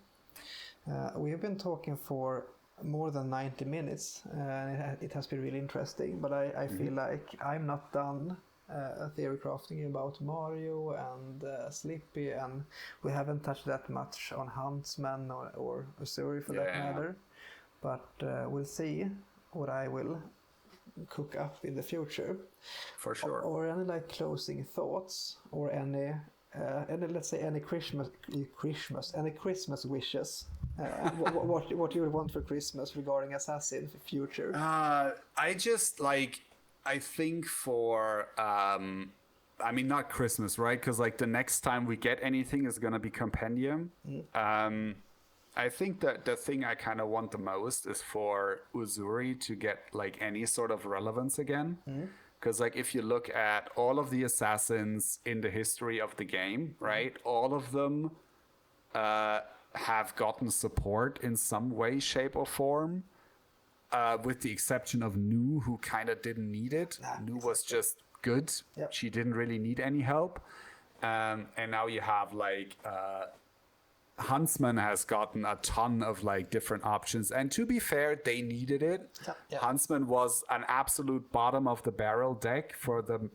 We have been talking for more than 90 minutes, and it has been really interesting, but I feel like I'm not done theory crafting about Mario and Slippy, and we haven't touched that much on Huntsman or Uzuri for that matter, but we'll see what I will cook up in the future. For sure. Or any like closing thoughts, or any let's say any Christmas wishes. What you would want for Christmas regarding Assassin future? I just like, I think for I mean, not Christmas, right? Because like the next time we get anything is gonna be Compendium. I think that the thing I kind of want the most is for Uzuri to get like any sort of relevance again. Because like if you look at all of the assassins in the history of the game, right? All of them have gotten support in some way, shape, or form. With the exception of Nu, who kind of didn't need it. Nu was just good. Yep. She didn't really need any help. And now you have like Huntsman has gotten a ton of like different options, and to be fair, they needed it. Yeah. Huntsman was an absolute bottom of the barrel deck for the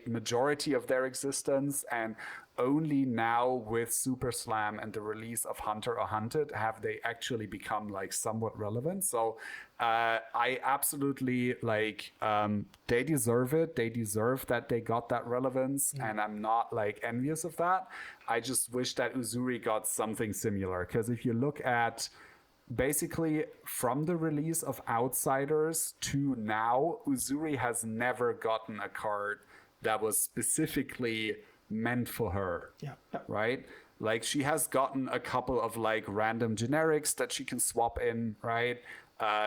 majority of their existence, and only now with Super Slam and the release of Hunter or Hunted have they actually become like somewhat relevant. So I absolutely like, they deserve it. They deserve that they got that relevance, and I'm not like envious of that. I just wish that Uzuri got something similar, because if you look at basically from the release of Outsiders to now, Uzuri has never gotten a card that was specifically meant for her. Right? Like she has gotten a couple of like random generics that she can swap in, right?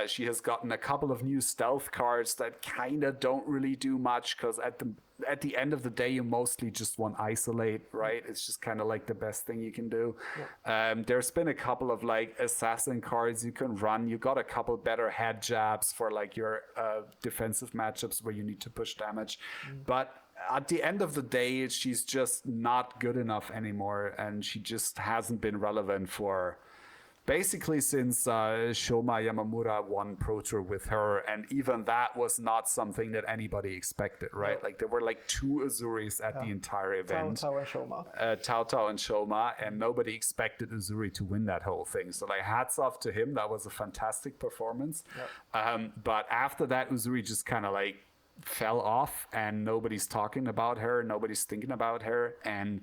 She has gotten a couple of new stealth cards that kind of don't really do much, because at the end of the day, you mostly just want isolate, right? It's just kind of like the best thing you can do. There's been a couple of like assassin cards you can run. You got a couple better head jabs for like your defensive matchups where you need to push damage. But at the end of the day, she's just not good enough anymore, and she just hasn't been relevant for basically since Shoma Yamamura won Pro Tour with her, and even that was not something that anybody expected, right? Like there were like 2 Uzuris at the entire event. Tao and Shoma. Tao and Shoma, and nobody expected Uzuri to win that whole thing. So like hats off to him. That was a fantastic performance. But after that, Uzuri just kind of like fell off, and nobody's talking about her. Nobody's thinking about her. And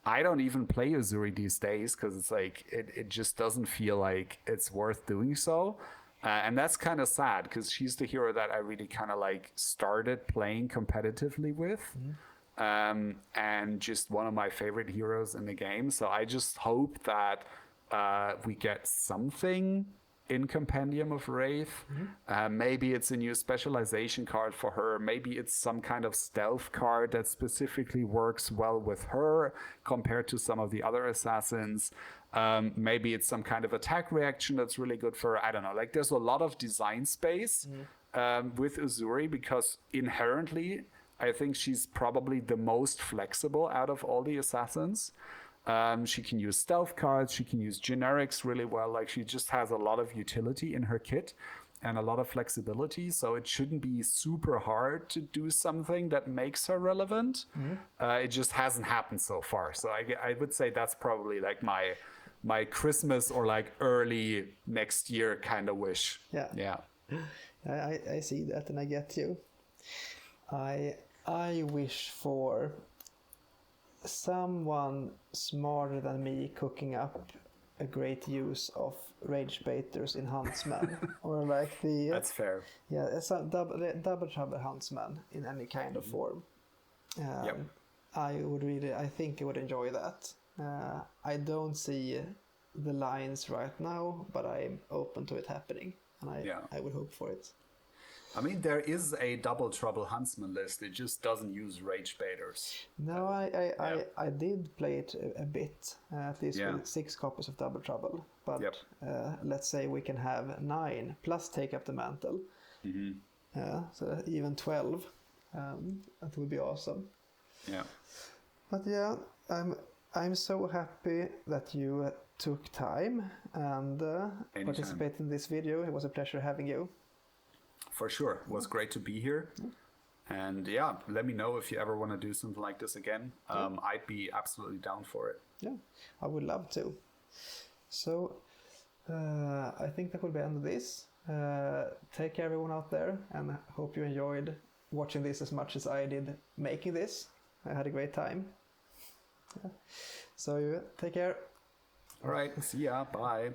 I don't even play Uzuri these days, because it's like it just doesn't feel like it's worth doing so, and that's kind of sad, because she's the hero that I really kind of like started playing competitively with, and just one of my favorite heroes in the game. So I just hope that we get something in Compendium of Wraith. Maybe it's a new specialization card for her. Maybe it's some kind of stealth card that specifically works well with her compared to some of the other assassins. Maybe it's some kind of attack reaction that's really good for her. I don't know. Like there's a lot of design space with Uzuri, because inherently I think she's probably the most flexible out of all the assassins. She can use stealth cards, she can use generics really well. Like she just has a lot of utility in her kit and a lot of flexibility, so it shouldn't be super hard to do something that makes her relevant. It just hasn't happened so far. So I would say that's probably like my Christmas or like early next year kind of wish. I see that, and I get you. I wish for someone smarter than me cooking up a great use of rage baiters in Huntsman, or like the that's fair. It's a double trouble Huntsman in any kind of form. I think I would enjoy that. I don't see the lines right now, but I'm open to it happening, and I would hope for it. I mean, there is a Double Trouble Huntsman list. It just doesn't use rage baiters. No, I did play it a bit, at least with 6 copies of Double Trouble. But let's say we can have 9 plus take up the mantle. So even 12. That would be awesome. Yeah. But yeah, I'm so happy that you took time and participated in this video. It was a pleasure having you. For sure. It was great to be here. And yeah, let me know if you ever want to do something like this again. I'd be absolutely down for it. Yeah, I would love to. So I think that will be the end of this. Take care everyone out there, and I hope you enjoyed watching this as much as I did making this. I had a great time. Yeah. So take care. All right, see ya, bye.